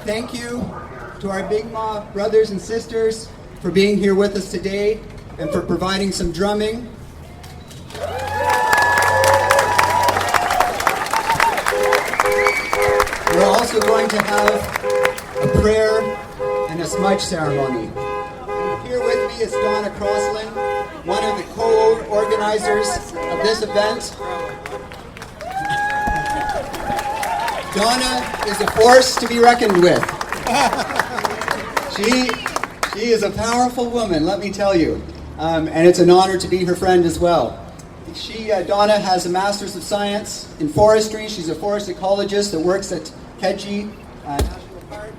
thank you to our Mi'kmaq brothers and sisters for being here with us today and for providing some drumming. We're also going to have a prayer and a smudge ceremony. Here with me is Donna Crosland, one of the co-organizers of this event. Donna is a force to be reckoned with. She is a powerful woman, let me tell you. And it's an honor to be her friend as well. Donna has a Master's of Science in Forestry. She's a forest ecologist that works at Keji National Park.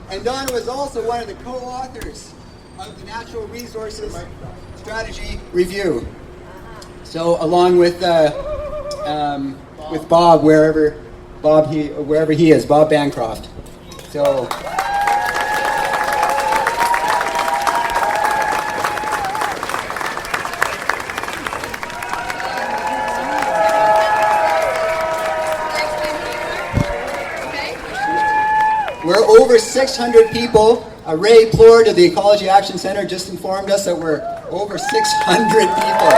And Donna was also one of the co-authors of the Natural Resources Strategy Review. So along with Bob, wherever he is, Bob Bancroft. So. We're over 600 people. Ray Plord of the Ecology Action Centre just informed us that we're over 600 people.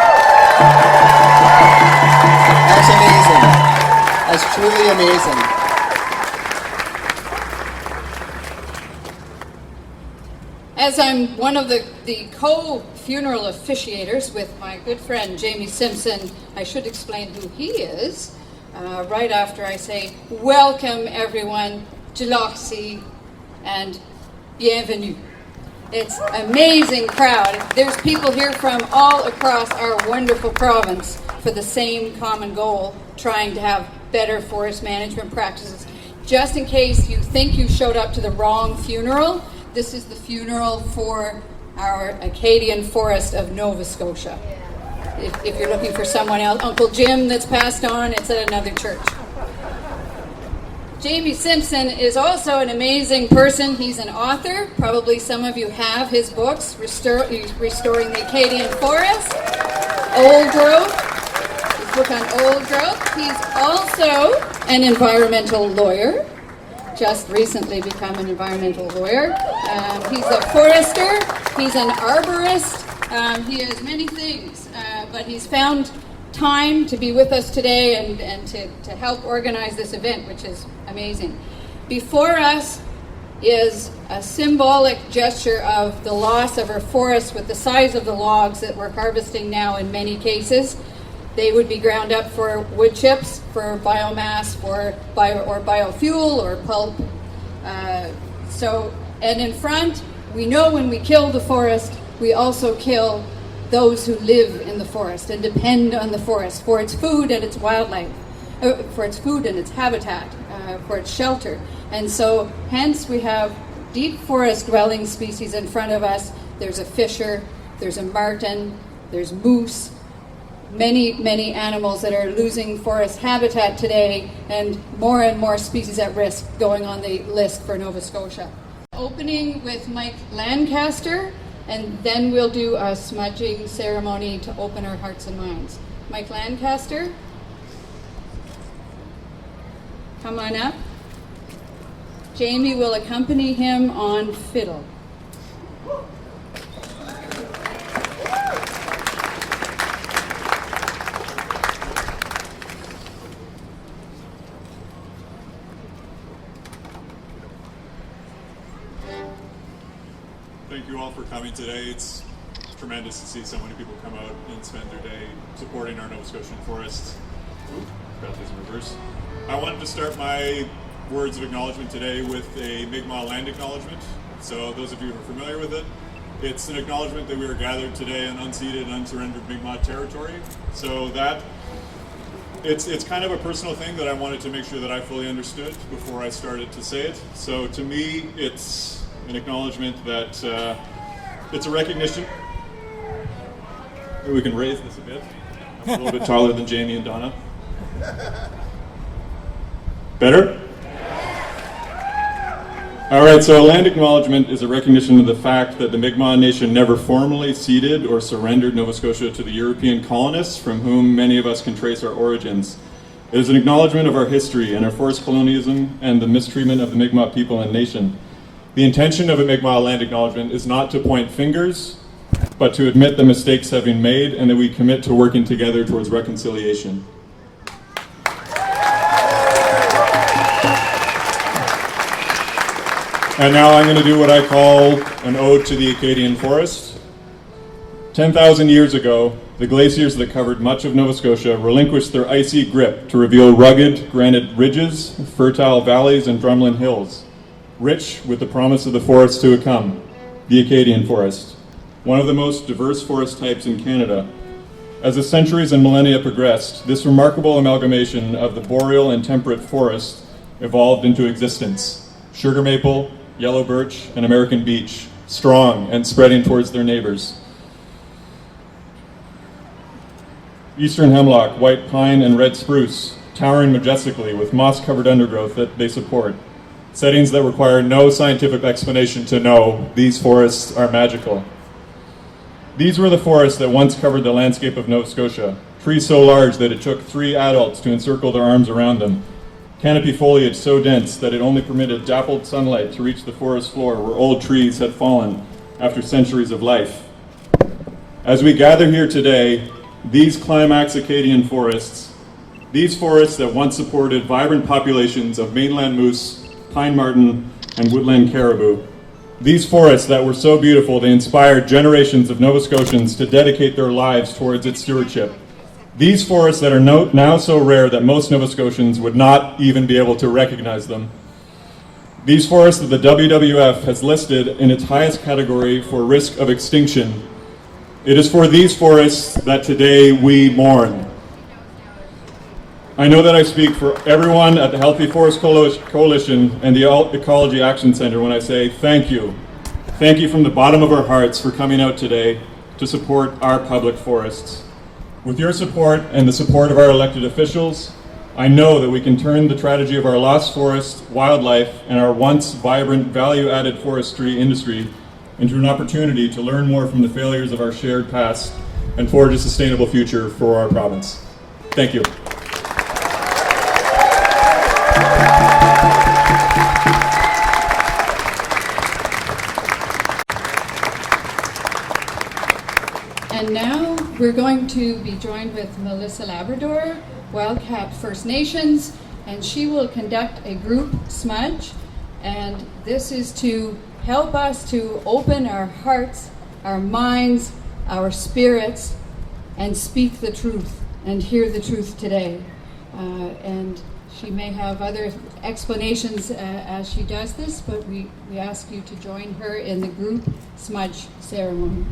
That's amazing. That's truly amazing. As I'm one of the co-funeral officiators with my good friend Jamie Simpson, I should explain who he is right after I say, welcome everyone, Jaloxi, and bienvenue. It's an amazing crowd. There's people here from all across our wonderful province for the same common goal, trying to have better forest management practices. Just in case you think you showed up to the wrong funeral, this is the funeral for our Acadian Forest of Nova Scotia. If you're looking for someone else, Uncle Jim that's passed on, it's at another church. Jamie Simpson is also an amazing person. He's an author. Probably some of you have his books, Restoring the Acadian Forest, Old Growth, his book on old growth. He's also an environmental lawyer, just recently become an environmental lawyer. He's a forester. He's an arborist. He is many things, but he's found time to be with us today and to help organize this event, which is amazing. Before us is a symbolic gesture of the loss of our forests with the size of the logs that we're harvesting now in many cases. They would be ground up for wood chips, for biomass, or biofuel or pulp. And in front, we know when we kill the forest, we also kill those who live in the forest and depend on the forest for its food and its wildlife, for its food and its habitat, for its shelter. And so hence we have deep forest dwelling species in front of us. There's a fisher, there's a marten, there's moose, many animals that are losing forest habitat today, and more species at risk going on the list for Nova Scotia. Opening with Mike Lancaster, and then we'll do a smudging ceremony to open our hearts and minds. Mike Lancaster, come on up. Jamie will accompany him on fiddle. Thank you all for coming today. It's tremendous to see so many people come out and spend their day supporting our Nova Scotian forests. Got this in reverse. I wanted to start my words of acknowledgement today with a Mi'kmaq land acknowledgement. So those of you who are familiar with it, it's an acknowledgement that we are gathered today on unceded and unsurrendered Mi'kmaq territory. So that it's kind of a personal thing that I wanted to make sure that I fully understood before I started to say it. So to me, it's an acknowledgement that it's a recognition. Maybe we can raise this a bit. I'm a little bit taller than Jamie and Donna. Better? All right, so a land acknowledgement is a recognition of the fact that the Mi'kmaq Nation never formally ceded or surrendered Nova Scotia to the European colonists, from whom many of us can trace our origins. It is an acknowledgement of our history and our forced colonialism and the mistreatment of the Mi'kmaq people and nation. The intention of a Mi'kmaq land acknowledgement is not to point fingers, but to admit the mistakes have been made and that we commit to working together towards reconciliation. And now I'm going to do what I call an ode to the Acadian Forest. 10,000 years ago, the glaciers that covered much of Nova Scotia relinquished their icy grip to reveal rugged granite ridges, fertile valleys, and drumlin hills, rich with the promise of the forest to come, the Acadian Forest, one of the most diverse forest types in Canada. As the centuries and millennia progressed, this remarkable amalgamation of the boreal and temperate forest evolved into existence. Sugar maple, yellow birch, and American beech, strong and spreading towards their neighbors. Eastern hemlock, white pine, and red spruce, towering majestically with moss-covered undergrowth that they support. Settings that require no scientific explanation to know these forests are magical. These were the forests that once covered the landscape of Nova Scotia, trees so large that it took 3 adults to encircle their arms around them, canopy foliage so dense that it only permitted dappled sunlight to reach the forest floor where old trees had fallen after centuries of life. As we gather here today, these climax Acadian forests, these forests that once supported vibrant populations of mainland moose, pine marten, and woodland caribou, these forests that were so beautiful they inspired generations of Nova Scotians to dedicate their lives towards its stewardship. These forests that are now so rare that most Nova Scotians would not even be able to recognize them. These forests that the WWF has listed in its highest category for risk of extinction. It is for these forests that today we mourn. I know that I speak for everyone at the Healthy Forest Coalition and the Ecology Action Centre when I say thank you. Thank you from the bottom of our hearts for coming out today to support our public forests. With your support and the support of our elected officials, I know that we can turn the tragedy of our lost forest, wildlife, and our once vibrant value-added forestry industry into an opportunity to learn more from the failures of our shared past and forge a sustainable future for our province. Thank you. And now we're going to be joined with Melissa Labrador, Wildcat First Nations, and she will conduct a group smudge. And this is to help us to open our hearts, our minds, our spirits, and speak the truth and hear the truth today. And she may have other explanations as she does this, but we ask you to join her in the group smudge ceremony.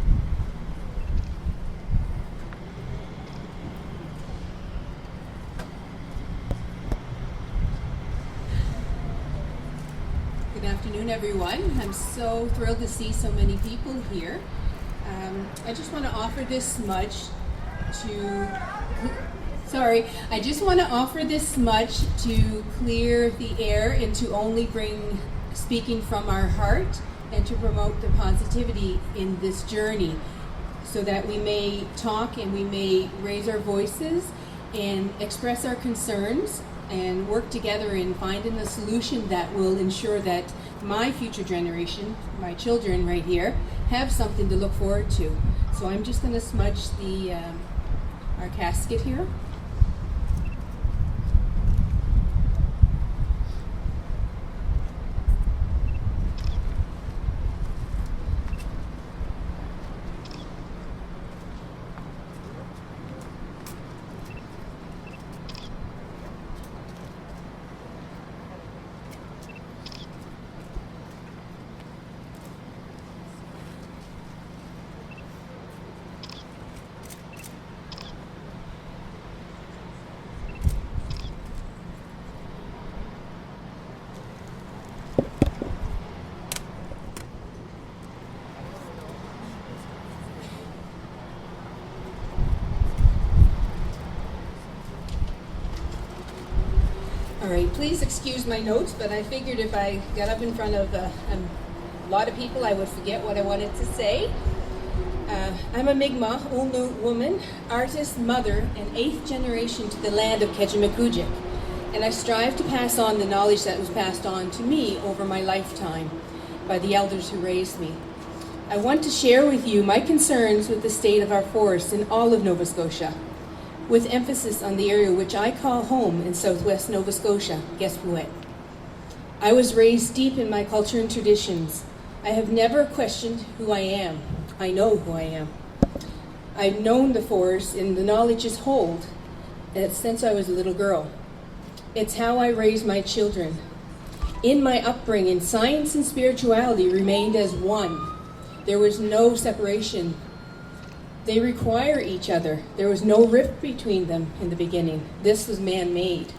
Good afternoon, everyone. I'm so thrilled to see so many people here. I just want to offer this smudge to clear the air and to only bring speaking from our heart and to promote the positivity in this journey so that we may talk and we may raise our voices and express our concerns and work together in finding the solution that will ensure that my future generation, my children right here, have something to look forward to. So I'm just going to smudge our casket here. All right, please excuse my notes, but I figured if I got up in front of a lot of people, I would forget what I wanted to say. I'm a Mi'kmaq, Ulnu woman, artist, mother, and 8th generation to the land of Kejimekujik, and I strive to pass on the knowledge that was passed on to me over my lifetime by the elders who raised me. I want to share with you my concerns with the state of our forests in all of Nova Scotia, with emphasis on the area which I call home in southwest Nova Scotia, Guespoet. I was raised deep in my culture and traditions. I have never questioned who I am. I know who I am. I've known the forest and the knowledge is hold since I was a little girl. It's how I raised my children. In my upbringing, science and spirituality remained as one. There was no separation. They require each other. There was no rift between them in the beginning. This was man-made.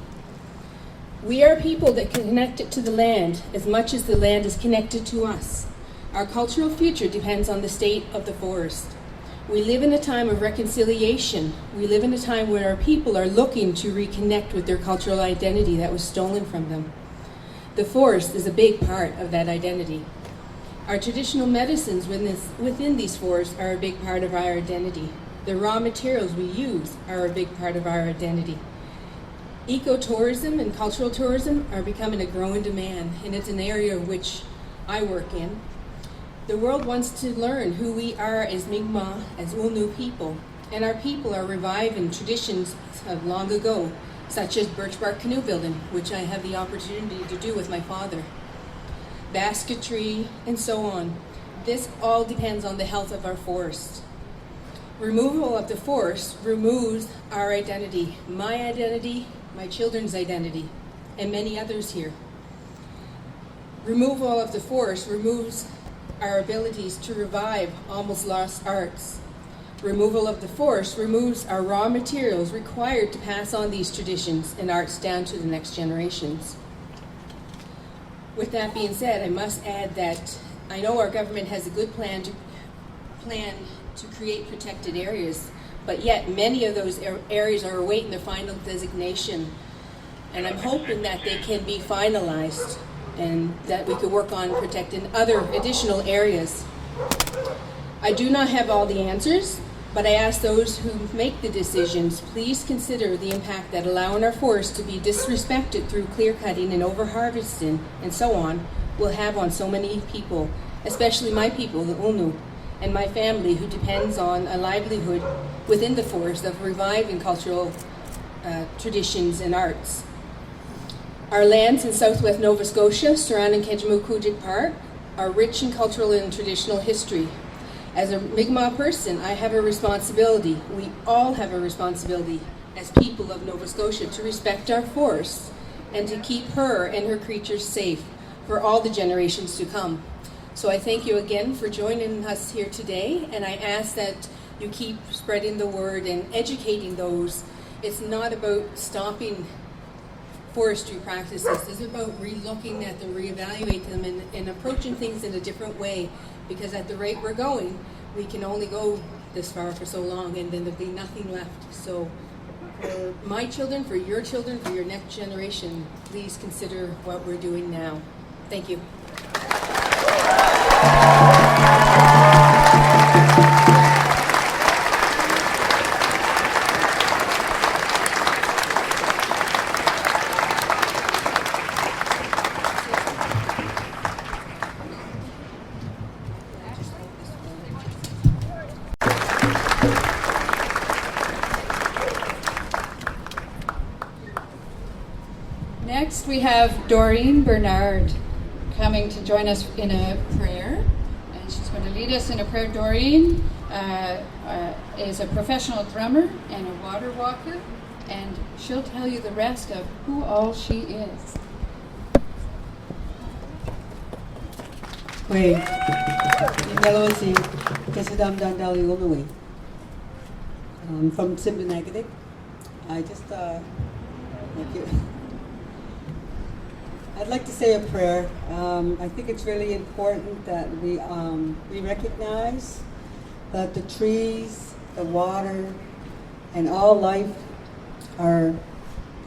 We are people that can connect it to the land as much as the land is connected to us. Our cultural future depends on the state of the forest. We live in a time of reconciliation. We live in a time where our people are looking to reconnect with their cultural identity that was stolen from them. The forest is a big part of that identity. Our traditional medicines within these forests are a big part of our identity. The raw materials we use are a big part of our identity. Ecotourism and cultural tourism are becoming a growing demand, and it's an area which I work in. The world wants to learn who we are as Mi'kmaq, as Ulnu people, and our people are reviving traditions of long ago, such as birch bark canoe building, which I have the opportunity to do with my father, basketry, and so on. This all depends on the health of our forests. Removal of the forest removes our identity, my children's identity, and many others here. Removal of the forest removes our abilities to revive almost lost arts. Removal of the forest removes our raw materials required to pass on these traditions and arts down to the next generations. With that being said, I must add that I know our government has a good plan to create protected areas, but yet many of those areas are awaiting their final designation, and I'm hoping that they can be finalized and that we could work on protecting other additional areas. I do not have all the answers, but I ask those who make the decisions, please consider the impact that allowing our forests to be disrespected through clearcutting and overharvesting and so on will have on so many people, especially my people, the Ulnu, and my family who depends on a livelihood within the forest of reviving cultural traditions and arts. Our lands in southwest Nova Scotia surrounding Kejimekujik Park are rich in cultural and traditional history. As a Mi'kmaq person, I have a responsibility. We all have a responsibility as people of Nova Scotia to respect our forests and to keep her and her creatures safe for all the generations to come. So I thank you again for joining us here today, and I ask that you keep spreading the word and educating those. It's not about stopping forestry practices. It's about re-looking at them, reevaluating them, and approaching things in a different way, because at the rate we're going, we can only go this far for so long, and then there'll be nothing left. So for my children, for your children, for your next generation, please consider what we're doing now. Thank you. Next, we have Doreen Bernard coming to join us in a prayer, and she's going to lead us in a prayer. Doreen is a professional drummer and a water walker, and she'll tell you the rest of who all she is. Wait. Yellow-Sea, Kesadam Dandali Ulnui. From Simbinagadik. I just, thank you. I'd like to say a prayer. I think it's really important that we recognize that the trees, the water, and all life are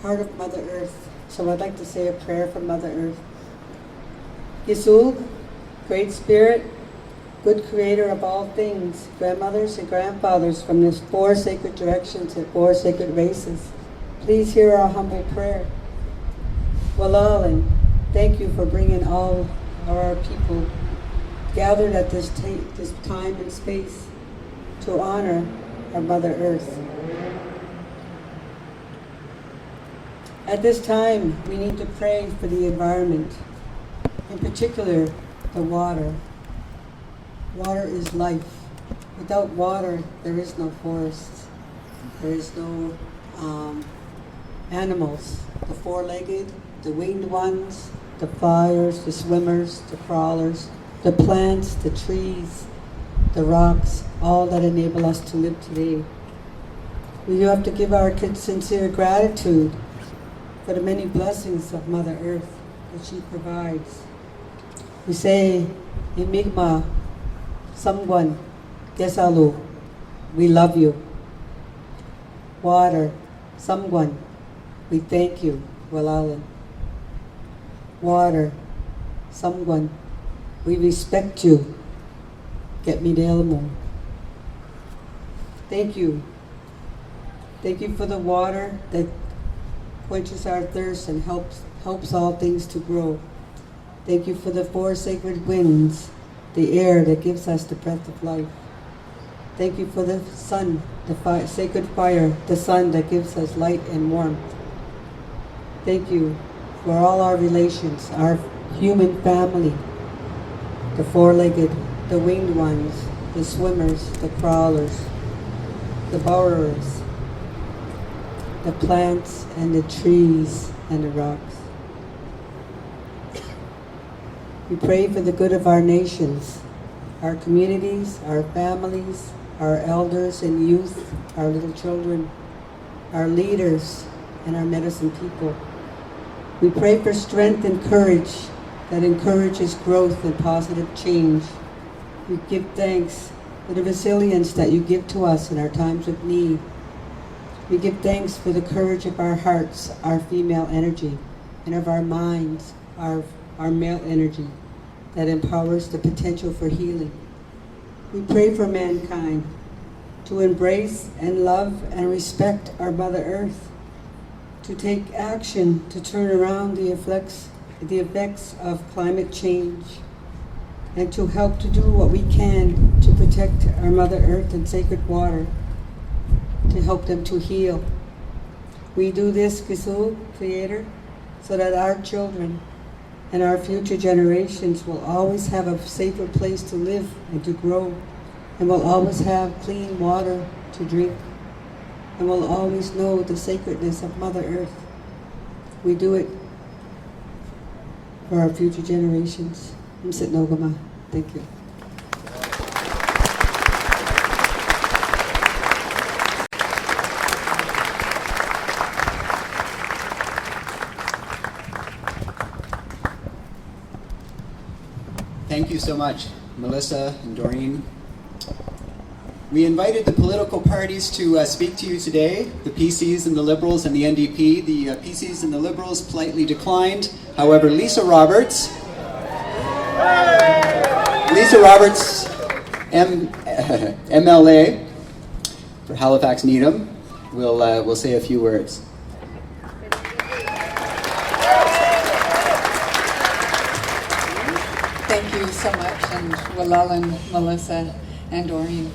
part of Mother Earth. So I'd like to say a prayer for Mother Earth. Yisug, Great Spirit, good creator of all things, grandmothers and grandfathers from the 4 sacred directions and 4 sacred races, please hear our humble prayer. Walalan, thank you for bringing all of our people gathered at this time and space to honor our Mother Earth. At this time, we need to pray for the environment, in particular, the water. Water is life. Without water, there is no forests. There is no animals. The 4-legged, the winged ones, the flyers, the swimmers, the crawlers, the plants, the trees, the rocks, all that enable us to live today. We have to give our sincere gratitude for the many blessings of Mother Earth that she provides. We say in Mikvah, someone, Gesalu, we love you. Water, someone, we thank you, Walalan. Water, someone, we respect you, Get me Delamo. Thank you. Thank you for the water that quenches our thirst and helps all things to grow. Thank you for the 4 sacred winds, the air that gives us the breath of life. Thank you for the sun, the sacred fire, the sun that gives us light and warmth. Thank you for all our relations, our human family, the 4-legged, the winged ones, the swimmers, the crawlers, the borrowers, the plants and the trees and the rocks. We pray for the good of our nations, our communities, our families, our elders and youth, our little children, our leaders, and our medicine people. We pray for strength and courage that encourages growth and positive change. We give thanks for the resilience that you give to us in our times of need. We give thanks for the courage of our hearts, our female energy, and of our minds, our male energy that empowers the potential for healing. We pray for mankind to embrace and love and respect our Mother Earth, to take action to turn around the effects of climate change, and to help to do what we can to protect our Mother Earth and sacred water, to help them to heal. We do this, Kisu, Creator, so that our children and our future generations will always have a safer place to live and to grow, and will always have clean water to drink, and will always know the sacredness of Mother Earth. We do it for our future generations. Thank you. Thank you so much, Melissa and Doreen. We invited the political parties to speak to you today, the PCs and the Liberals and the NDP. The PCs and the Liberals politely declined. However, Lisa Roberts, MLA for Halifax Needham, will say a few words. Thank you so much, and Walalan, Melissa, and Doreen.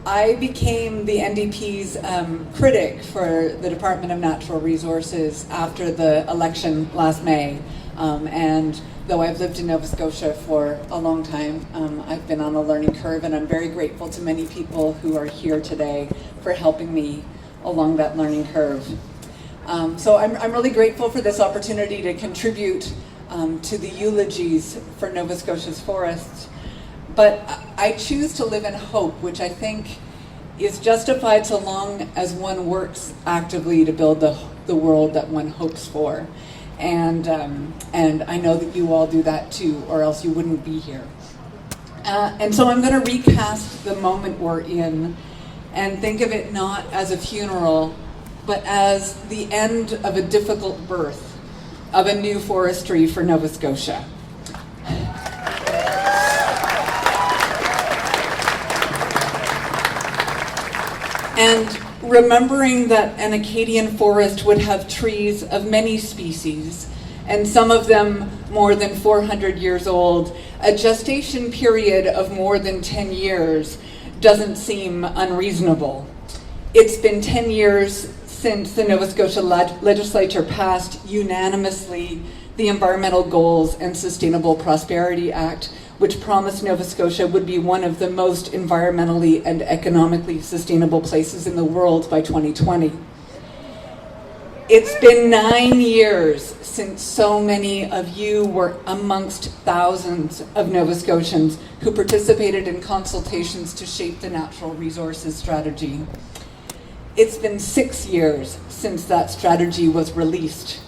I became the NDP's critic for the Department of Natural Resources after the election last May. And though I've lived in Nova Scotia for a long time, I've been on a learning curve, and I'm very grateful to many people who are here today for helping me along that learning curve. So I'm really grateful for this opportunity to contribute to the eulogies for Nova Scotia's forests. But I choose to live in hope, which I think is justified so long as one works actively to build the world that one hopes for. And I know that you all do that too, or else you wouldn't be here. And so I'm going to recast the moment we're in and think of it not as a funeral, but as the end of a difficult birth of a new forestry for Nova Scotia. And remembering that an Acadian forest would have trees of many species, and some of them more than 400 years old, a gestation period of more than 10 years doesn't seem unreasonable. It's been 10 years since the Nova Scotia legislature passed unanimously the Environmental Goals and Sustainable Prosperity Act, which promised Nova Scotia would be one of the most environmentally and economically sustainable places in the world by 2020. It's been 9 years since so many of you were amongst thousands of Nova Scotians who participated in consultations to shape the natural resources strategy. It's been 6 years since that strategy was released.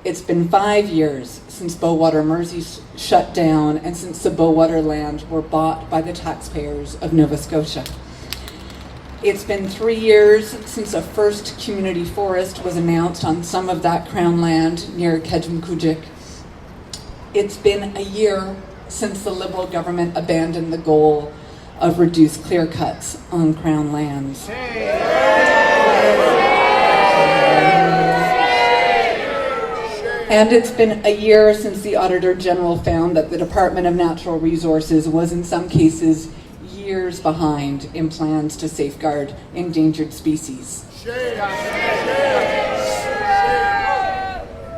It's been 5 years since Bowater Mersey shut down and since the Bowater land were bought by the taxpayers of Nova Scotia. It's been 3 years since a first community forest was announced on some of that Crown land near Kejimkujik. It's been a year since the Liberal government abandoned the goal of reduced clear cuts on Crown lands. And it's been a year since the Auditor General found that the Department of Natural Resources was in some cases years behind in plans to safeguard endangered species.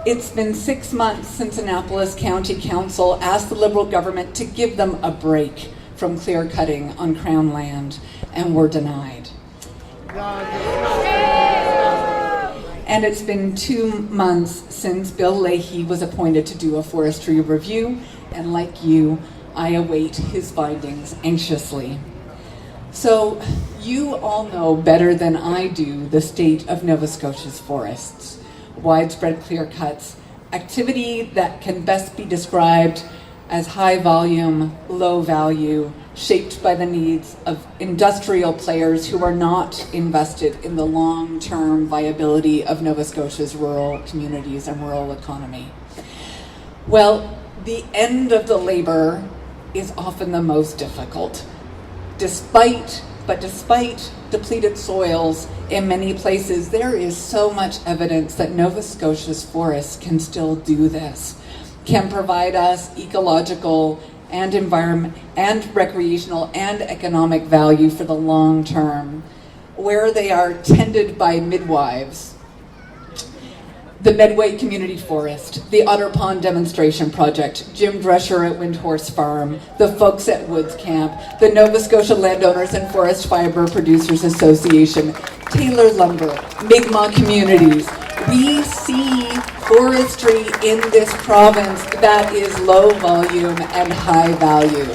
It's been 6 months since Annapolis County Council asked the Liberal government to give them a break from clear cutting on Crown land, and were denied. And it's been 2 months since Bill Leahy was appointed to do a forestry review, and like you, I await his findings anxiously. So you all know better than I do the state of Nova Scotia's forests. Widespread clear cuts, activity that can best be described as high volume, low value, shaped by the needs of industrial players who are not invested in the long-term viability of Nova Scotia's rural communities and rural economy. Well, the end of the labor is often the most difficult. Despite depleted soils in many places, there is so much evidence that Nova Scotia's forests can still do this, can provide us ecological and environment and recreational and economic value for the long term, where they are tended by midwives. The Medway Community Forest, the Otter Pond Demonstration Project, Jim Drescher at Windhorse Farm, the folks at Woods Camp, the Nova Scotia Landowners and Forest Fiber Producers Association, Taylor Lumber, Mi'kmaq Communities. We see forestry in this province that is low volume and high value.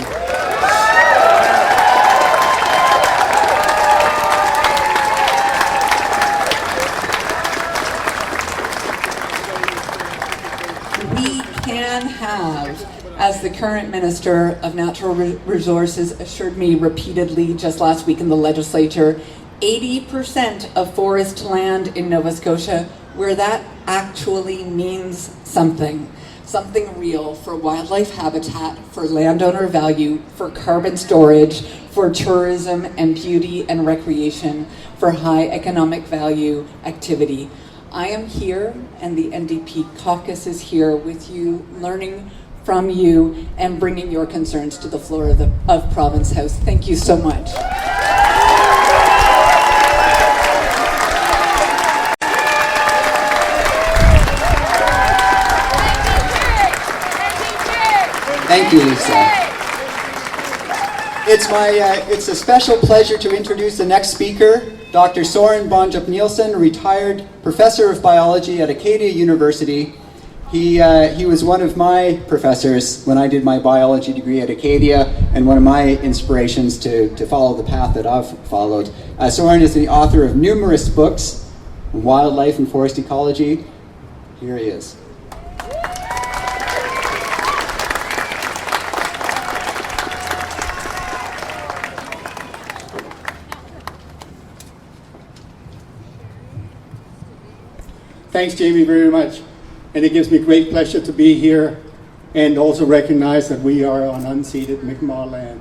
We can have, as the current Minister of Natural Resources assured me repeatedly just last week in the legislature, 80% of forest land in Nova Scotia where that actually means something real for wildlife habitat, for landowner value, for carbon storage, for tourism and beauty and recreation, for high economic value activity. I am here, and the NDP caucus is here with you, learning from you and bringing your concerns to the floor of Province House. Thank you so much. Thank you, Lisa. It's a special pleasure to introduce the next speaker, Dr. Soren Bonjup-Nielsen, retired professor of biology at Acadia University. He was one of my professors when I did my biology degree at Acadia, and one of my inspirations to follow the path that I've followed. Soren is the author of numerous books on wildlife and forest ecology. Here he is. Thanks, Jamie, very much. And it gives me great pleasure to be here and also recognize that we are on unceded Mi'kmaq land.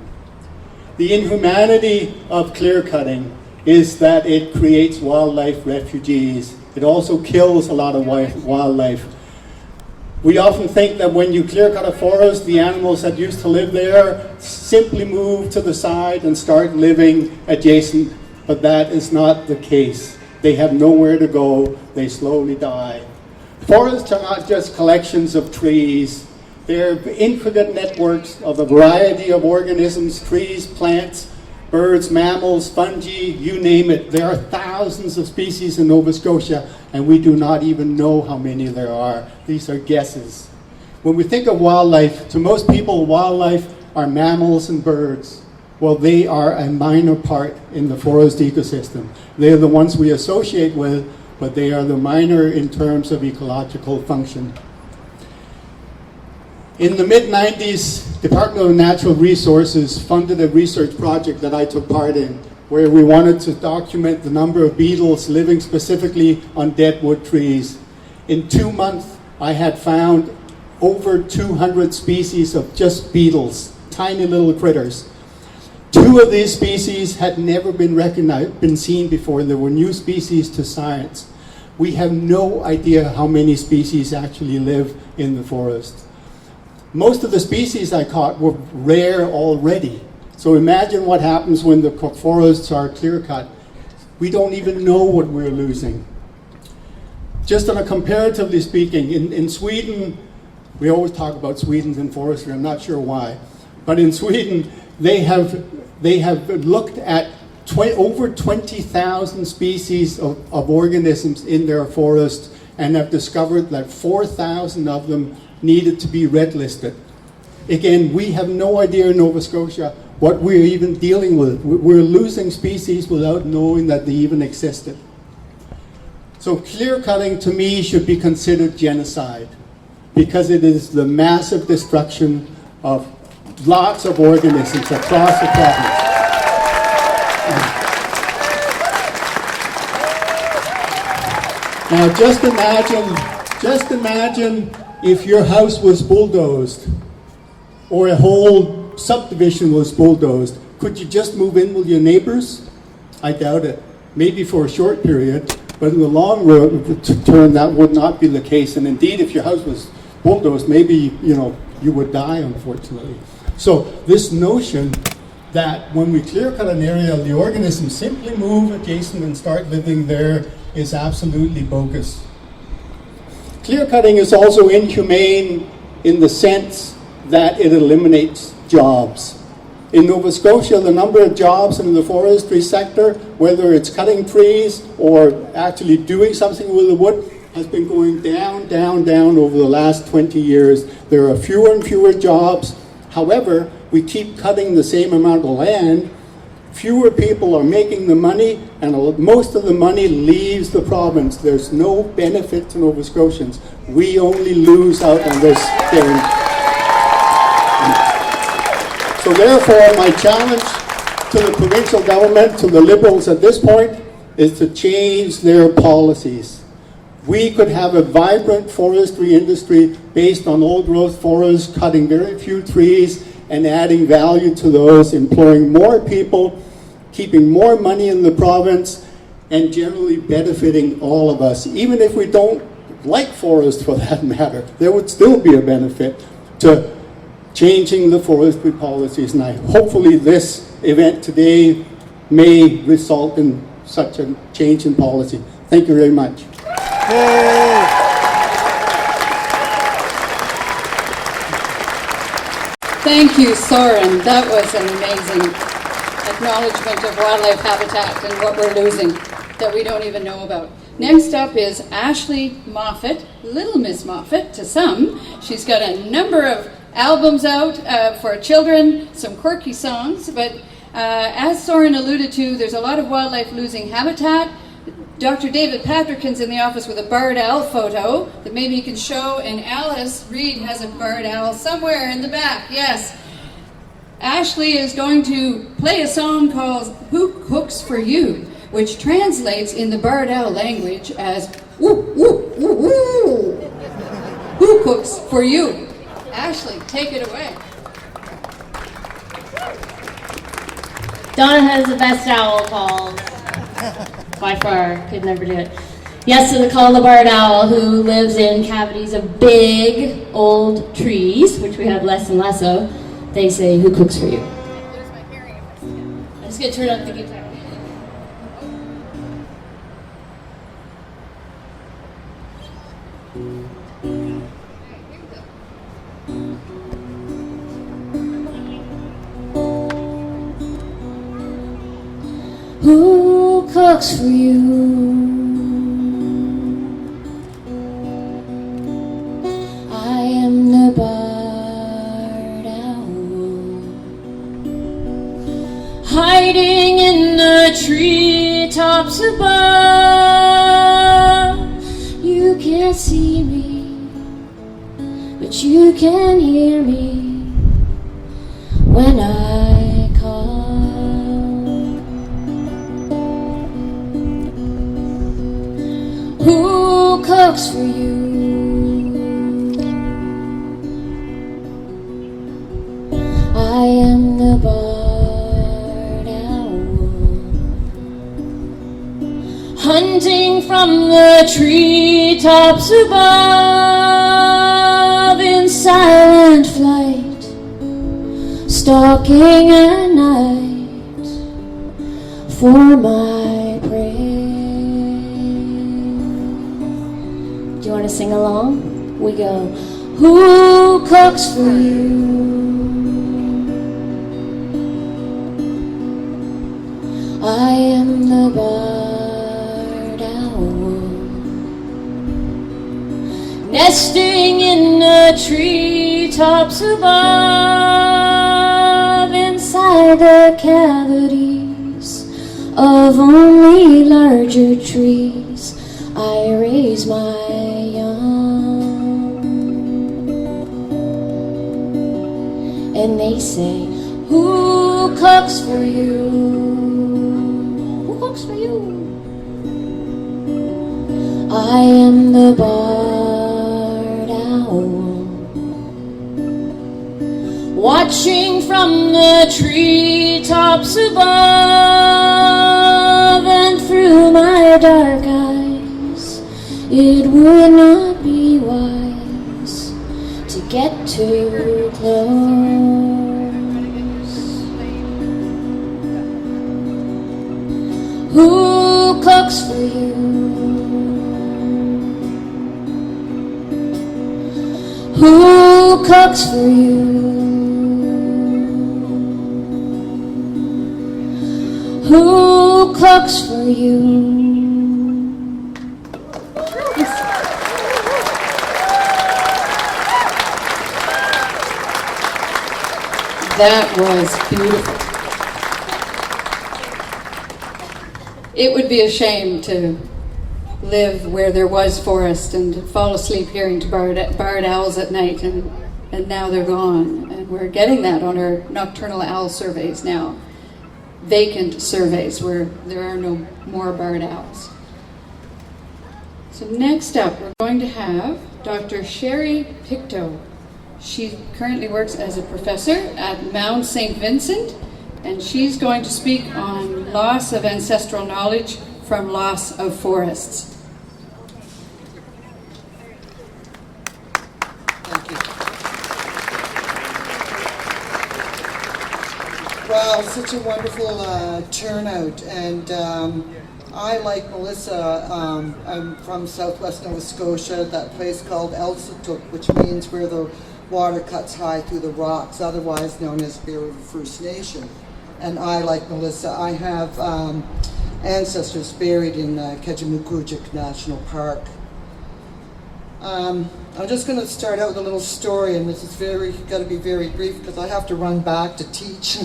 The inhumanity of clear cutting is that it creates wildlife refugees. It also kills a lot of wildlife. We often think that when you clear cut a forest, the animals that used to live there simply move to the side and start living adjacent, but that is not the case. They have nowhere to go. They slowly die. Forests are not just collections of trees. They're intricate networks of a variety of organisms, trees, plants, birds, mammals, fungi, you name it. There are thousands of species in Nova Scotia, and we do not even know how many there are. These are guesses. When we think of wildlife, to most people, wildlife are mammals and birds. Well, they are a minor part in the forest ecosystem. They're the ones we associate with, but they are the minor in terms of ecological function. In the mid-90s, Department of Natural Resources funded a research project that I took part in, where we wanted to document the number of beetles living specifically on dead wood trees. In 2 months, I had found over 200 species of just beetles, tiny little critters. 2 of these species had never been seen before. They were new species to science. We have no idea how many species actually live in the forest. Most of the species I caught were rare already. So imagine what happens when the forests are clear cut. We don't even know what we're losing. Just on a comparatively speaking, in Sweden, we always talk about Sweden and forestry, I'm not sure why. But in Sweden, they have looked at over 20,000 species of organisms in their forest and have discovered that 4,000 of them needed to be red listed. Again, we have no idea in Nova Scotia what we're even dealing with. We're losing species without knowing that they even existed. So clear cutting to me should be considered genocide because it is the massive destruction of lots of organisms across the province. Now just imagine if your house was bulldozed or a whole subdivision was bulldozed. Could you just move in with your neighbors? I doubt it. Maybe for a short period, but in the long term that would not be the case. And indeed, if your house was bulldozed, maybe you would die, unfortunately. So this notion that when we clear cut an area, the organisms simply move adjacent and start living there is absolutely bogus. Clear cutting is also inhumane in the sense that it eliminates jobs. In Nova Scotia, the number of jobs in the forestry sector, whether it's cutting trees or actually doing something with the wood, has been going down, down, down over the last 20 years. There are fewer and fewer jobs. However, we keep cutting the same amount of land. Fewer people are making the money, and most of the money leaves the province. There's no benefit to Nova Scotians. We only lose out on this game. So therefore, my challenge to the provincial government, to the Liberals at this point, is to change their policies. We could have a vibrant forestry industry based on old-growth forests, cutting very few trees, and adding value to those, employing more people, keeping more money in the province, and generally benefiting all of us. Even if we don't like forests for that matter, there would still be a benefit to changing the forestry policies. And hopefully this event today may result in such a change in policy. Thank you very much. Thank you, Soren. That was an amazing acknowledgement of wildlife habitat and what we're losing that we don't even know about. Next up is Ashley Moffat, Little Miss Moffat to some. She's got a number of albums out for children, some quirky songs, but as Soren alluded to, there's a lot of wildlife losing habitat. Dr. David Patrickin's in the office with a barred owl photo that maybe you can show, and Alice Reed has a barred owl somewhere in the back, yes. Ashley is going to play a song called Who Cooks For You, which translates in the barred owl language as woo, woo, woo, woo. Who cooks for you? Ashley, take it away. Donna has the best owl called by far. Could never do it. Yes to the call of the barred owl, who lives in cavities of big old trees, which we have less and less of. They say, who cooks for you? I'm just going to turn up the guitar. Who cooks for you? I am the barred owl, hiding in the treetops above. You can't see me, but you can hear me when I call. Who cooks for you? I am the barred owl, hunting from the treetops above in silent flight, stalking at night for my prey. Do you want to sing along? We go, who cooks for you? I am the barred owl, nesting in the treetops above, inside the cavities of only larger trees. I raise my young, and they say, who cooks for you? Who cooks for you? I am the barred owl, watching from the treetops above, and through my dark eyes it would not be wise to get too close. Who cooks for you? Who cooks for you? Who cooks for you? That was beautiful. It would be a shame to live where there was forest and fall asleep hearing to barred owls at night, and now they're gone. And we're getting that on our nocturnal owl surveys now. Vacant surveys where there are no more barred owls. So next up, we're going to have Dr. Sherry Pictou. She currently works as a professor at Mount St. Vincent, and she's going to speak on loss of ancestral knowledge from loss of forests. Thank you. Wow, such a wonderful turnout. And I, like Melissa, I'm from southwest Nova Scotia, that place called Elsipogtog, which means where the water cuts high through the rocks, otherwise known as Bear River First Nation. And I, like Melissa, I have ancestors buried in Kejimkujik National Park. I'm just going to start out with a little story, and this is got to be very brief because I have to run back to teach.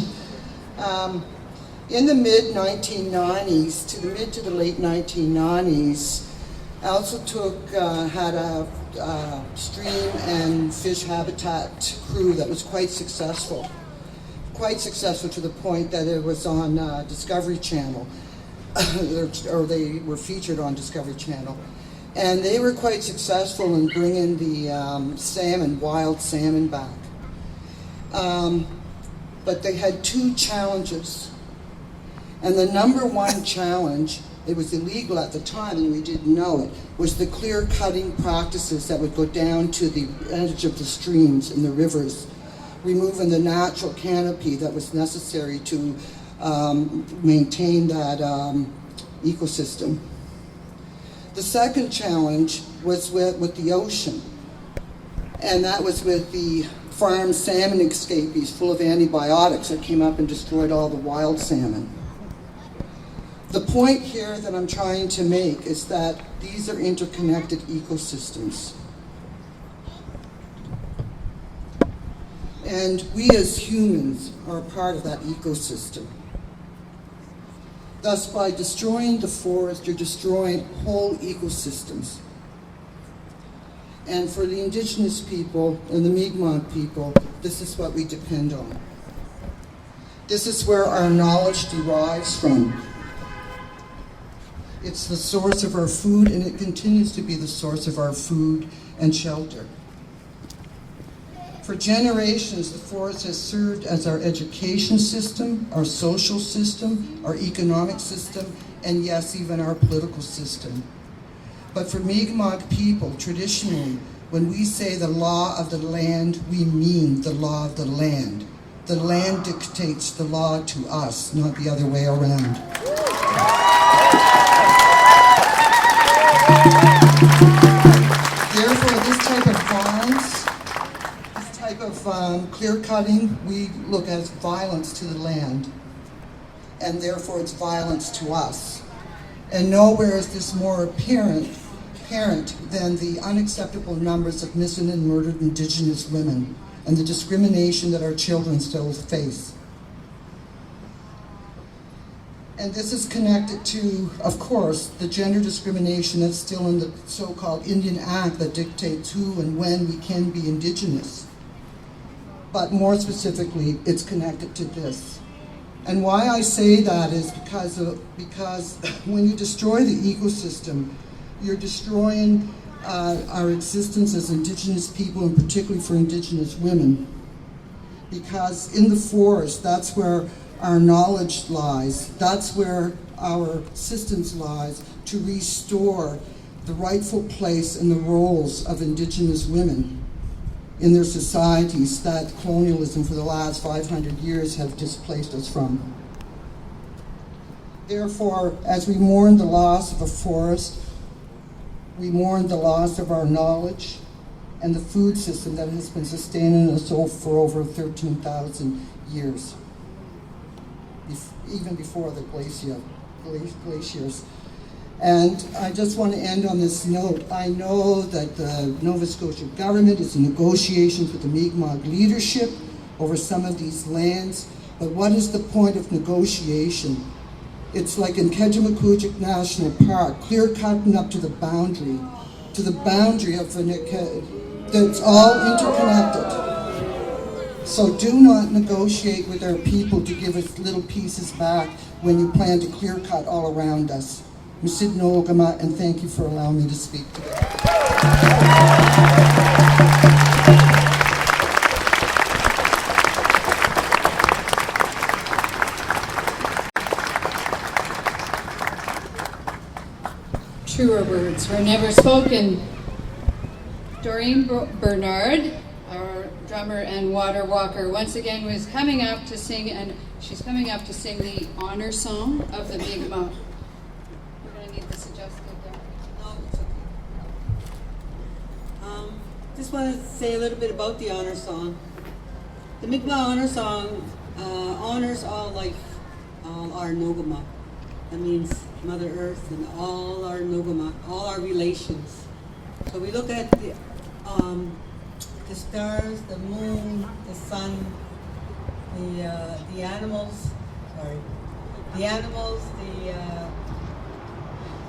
In the mid-1990s, to the late 1990s, Elsipogtog had a stream and fish habitat crew that was quite successful to the point that it was on Discovery Channel, or they were featured on Discovery Channel. And they were quite successful in bringing the wild salmon back. But they had two challenges. And the number one challenge it was illegal at the time and we didn't know it, was the clear cutting practices that would go down to the edge of the streams and the rivers, removing the natural canopy that was necessary to maintain that ecosystem. The second challenge was with the ocean, and that was with the farmed salmon escapees full of antibiotics that came up and destroyed all the wild salmon. The point here that I'm trying to make is that these are interconnected ecosystems. And we as humans are a part of that ecosystem. Thus, by destroying the forest, you're destroying whole ecosystems. And for the Indigenous people and the Mi'kmaq people, this is what we depend on. This is where our knowledge derives from. It's the source of our food, and it continues to be the source of our food and shelter. For generations, the forest has served as our education system, our social system, our economic system, and yes, even our political system. But for Mi'kmaq people, traditionally, when we say the law of the land, we mean the law of the land. The land dictates the law to us, not the other way around. Therefore, this type of violence, this type of clear cutting, we look as violence to the land, and therefore it's violence to us. And nowhere is this more apparent than the unacceptable numbers of missing and murdered Indigenous women and the discrimination that our children still face. And this is connected to, of course, the gender discrimination that's still in the so-called Indian Act that dictates who and when we can be Indigenous. But more specifically, it's connected to this. And why I say that is because when you destroy the ecosystem, you're destroying our existence as Indigenous people, and particularly for Indigenous women. Because in the forest, that's where our knowledge lies. That's where our systems lies to restore the rightful place and the roles of Indigenous women in their societies that colonialism for the last 500 years have displaced us from. Therefore, as we mourn the loss of a forest, we mourn the loss of our knowledge and the food system that has been sustaining us for over 13,000 years, even before the glaciers. And I just want to end on this note. I know that the Nova Scotia government is in negotiations with the Mi'kmaq leadership over some of these lands, but what is the point of negotiation? It's like in Kejimkujik National Park, clear cutting up to the boundary of that's all interconnected. So do not negotiate with our people to give us little pieces back when you plan to clear cut all around us. Misid Noogama, and thank you for allowing me to speak today. Truer words were never spoken. Doreen Bernard, our drummer and water walker, once again was coming up to sing, and she's coming up to sing the honor song of the Mikvah. We're going to need this adjusted there. No, it's okay. Just want to say a little bit about the honor song. The Mikvah honor song honors all life, all our Nogama. That means Mother Earth and all our Nogama, all our relations. So we look at the stars, the moon, the sun, the animals,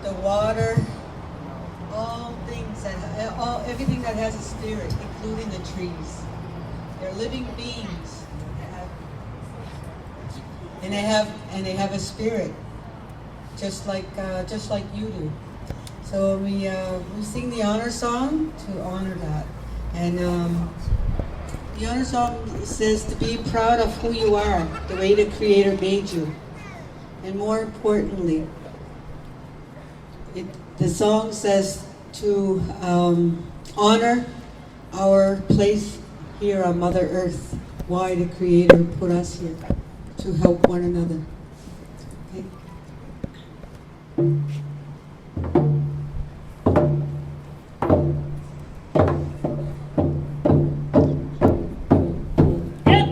the water, all things everything that has a spirit, including the trees. They're living beings, and they have a spirit, just like you do. So we sing the honor song to honor that. And the honor song says to be proud of who you are, the way the Creator made you. And more importantly, The song says to honor our place here on Mother Earth, why the Creator put us here, to help one another. Okay? Get me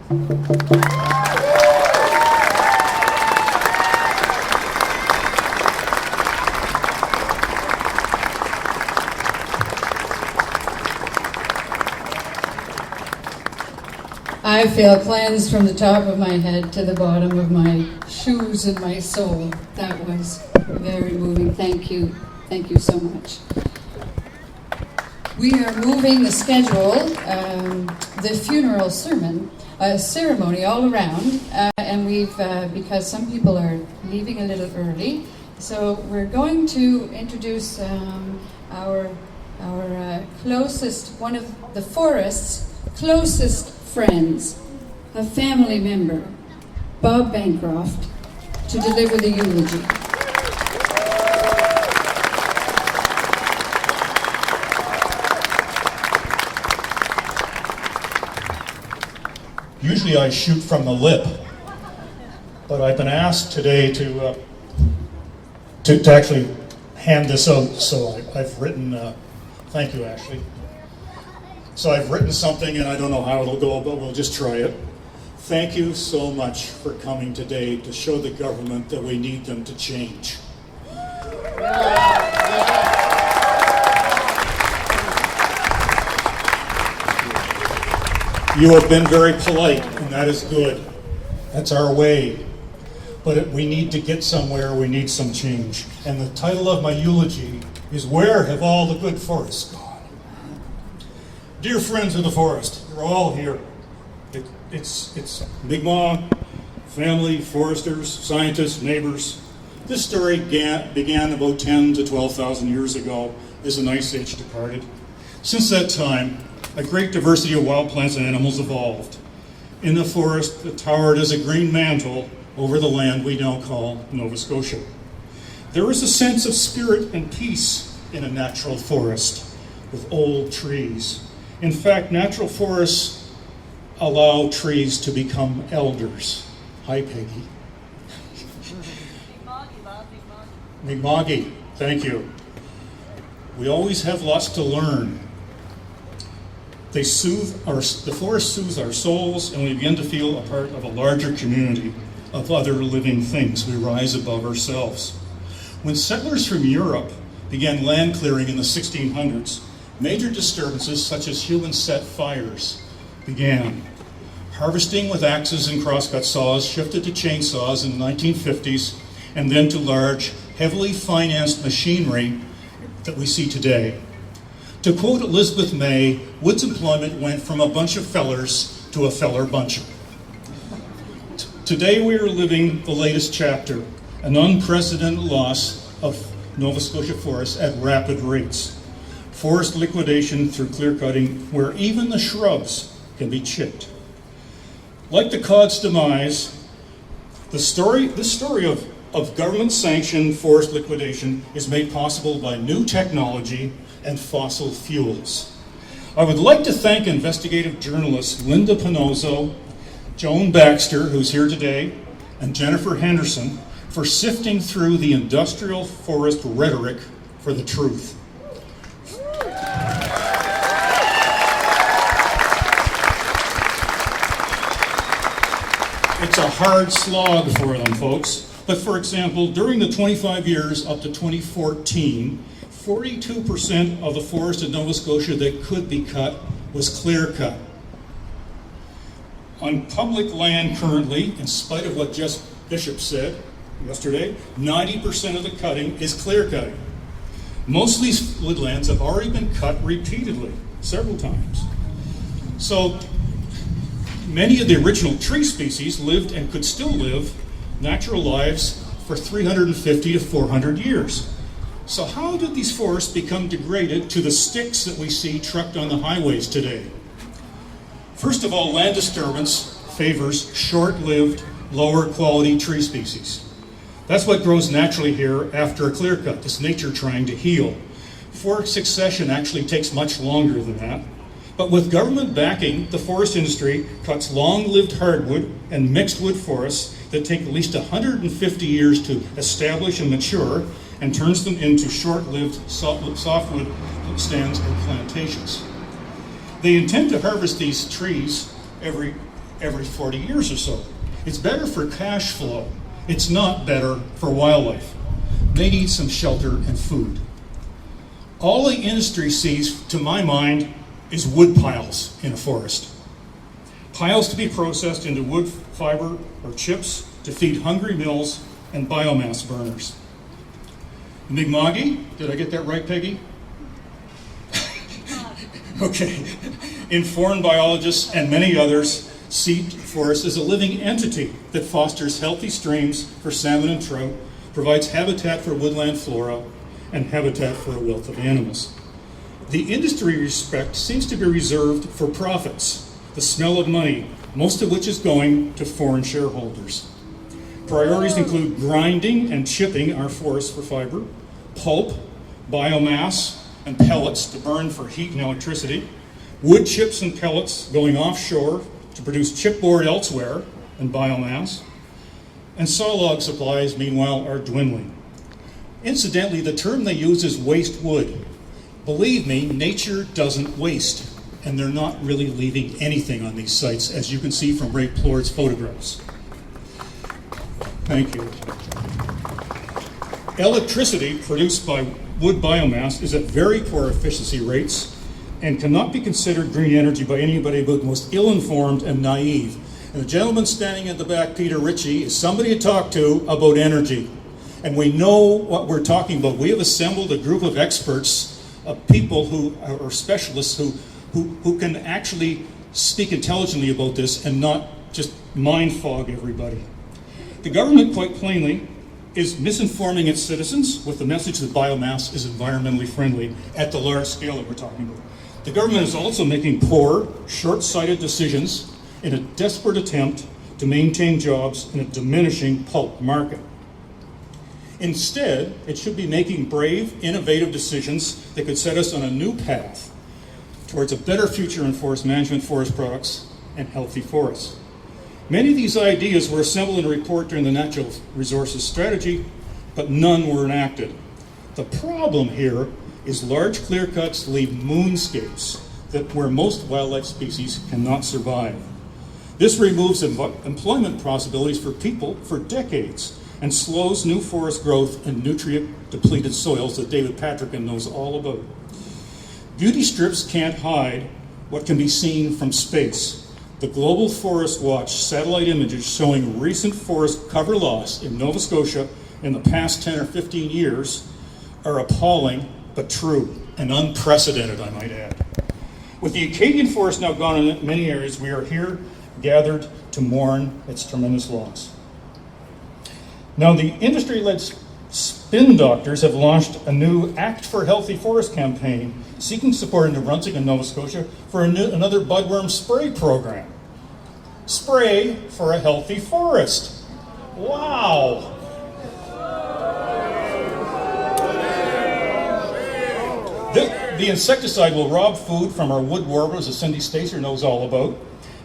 I feel cleansed from the top of my head to the bottom of my shoes and my soul. That was very moving. Thank you. Thank you so much. We are moving the schedule, the funeral ceremony all around, and we've, because some people are leaving a little early, so we're going to introduce our closest, one of the forest's closest friends, a family member, Bob Bancroft, to deliver the eulogy. Usually I shoot from the lip, but I've been asked today to actually hand this out, so I've written, thank you Ashley. So I've written something and I don't know how it'll go, but we'll just try it. Thank you so much for coming today to show the government that we need them to change. You have been very polite, and that is good. That's our way. But we need to get somewhere, we need some change. And the title of my eulogy is, Where Have All the Good Forests Gone? Dear friends of the forest, you're all here. It's Mikvah, family, foresters, scientists, neighbors. This story began about 10 to 12,000 years ago as an ice age departed. Since that time, a great diversity of wild plants and animals evolved. In the forest that towered as a green mantle over the land we now call Nova Scotia. There is a sense of spirit and peace in a natural forest with old trees. In fact, natural forests allow trees to become elders. Hi, Peggy. Mi'kma'ki, thank you. We always have lots to learn. The forest soothes our souls, and we begin to feel a part of a larger community of other living things. We rise above ourselves. When settlers from Europe began land clearing in the 1600s, major disturbances such as human-set fires began. Harvesting with axes and crosscut saws shifted to chainsaws in the 1950s, and then to large, heavily financed machinery that we see today. To quote Elizabeth May, woods employment went from a bunch of fellers to a feller buncher. Today we are living the latest chapter, an unprecedented loss of Nova Scotia forests at rapid rates. Forest liquidation through clearcutting, where even the shrubs can be chipped. Like the cod's demise, this story of government-sanctioned forest liquidation is made possible by new technology and fossil fuels. I would like to thank investigative journalists Linda Pinozzo, Joan Baxter, who's here today, and Jennifer Henderson for sifting through the industrial forest rhetoric for the truth. It's a hard slog for them, folks. But for example, during the 25 years up to 2014, 42% of the forest in Nova Scotia that could be cut was clear cut. On public land currently, in spite of what Jess Bishop said yesterday, 90% of the cutting is clear cutting. Most of these woodlands have already been cut repeatedly, several times. So many of the original tree species lived and could still live natural lives for 350 to 400 years. So how did these forests become degraded to the sticks that we see trucked on the highways today? First of all, land disturbance favors short-lived, lower quality tree species. That's what grows naturally here after a clear cut. It's nature trying to heal. Forest succession actually takes much longer than that. But with government backing, the forest industry cuts long-lived hardwood and mixed wood forests that take at least 150 years to establish and mature, and turns them into short-lived softwood stands or plantations. They intend to harvest these trees every every 40 years or so. It's better for cash flow. It's not better for wildlife. They need some shelter and food. All the industry sees, to my mind, is wood piles in a forest. Piles to be processed into wood fiber or chips to feed hungry mills and biomass burners. Mi'kmaq, did I get that right, Peggy? Okay. In foreign biologists and many others, sea forest is a living entity that fosters healthy streams for salmon and trout, provides habitat for woodland flora, and habitat for a wealth of animals. The industry respect seems to be reserved for profits, the smell of money, most of which is going to foreign shareholders. Priorities include grinding and chipping our forests for fiber, pulp, biomass, and pellets to burn for heat and electricity, wood chips and pellets going offshore to produce chipboard elsewhere and biomass, and sawlog supplies, meanwhile, are dwindling. Incidentally, the term they use is waste wood. Believe me, nature doesn't waste, and they're not really leaving anything on these sites, as you can see from Ray Plord's photographs. Thank you. Electricity produced by wood biomass is at very poor efficiency rates and cannot be considered green energy by anybody but the most ill-informed and naive. And the gentleman standing at the back, Peter Ritchie, is somebody to talk to about energy. And we know what we're talking about. We have assembled a group of experts, of people who are specialists who can actually speak intelligently about this and not just mind fog everybody. The government, quite plainly, is misinforming its citizens with the message that biomass is environmentally friendly at the large scale that we're talking about. The government is also making poor, short-sighted decisions in a desperate attempt to maintain jobs in a diminishing pulp market. Instead, it should be making brave, innovative decisions that could set us on a new path towards a better future in forest management, forest products, and healthy forests. Many of these ideas were assembled in a report during the Natural Resources Strategy, but none were enacted. The problem here is large clear cuts leave moonscapes where most wildlife species cannot survive. This removes employment possibilities for people for decades and slows new forest growth in nutrient-depleted soils that David Patrickin knows all about. Beauty strips can't hide what can be seen from space. The Global Forest Watch satellite images showing recent forest cover loss in Nova Scotia in the past 10 or 15 years are appalling but true and unprecedented, I might add. With the Acadian Forest now gone in many areas, we are here gathered to mourn its tremendous loss. Now, the industry-led spin doctors have launched a new Act for Healthy Forest campaign seeking support in New Brunswick and Nova Scotia for another budworm spray program. Spray for a healthy forest. Wow! The insecticide will rob food from our wood warblers, as Cindy Stacer knows all about,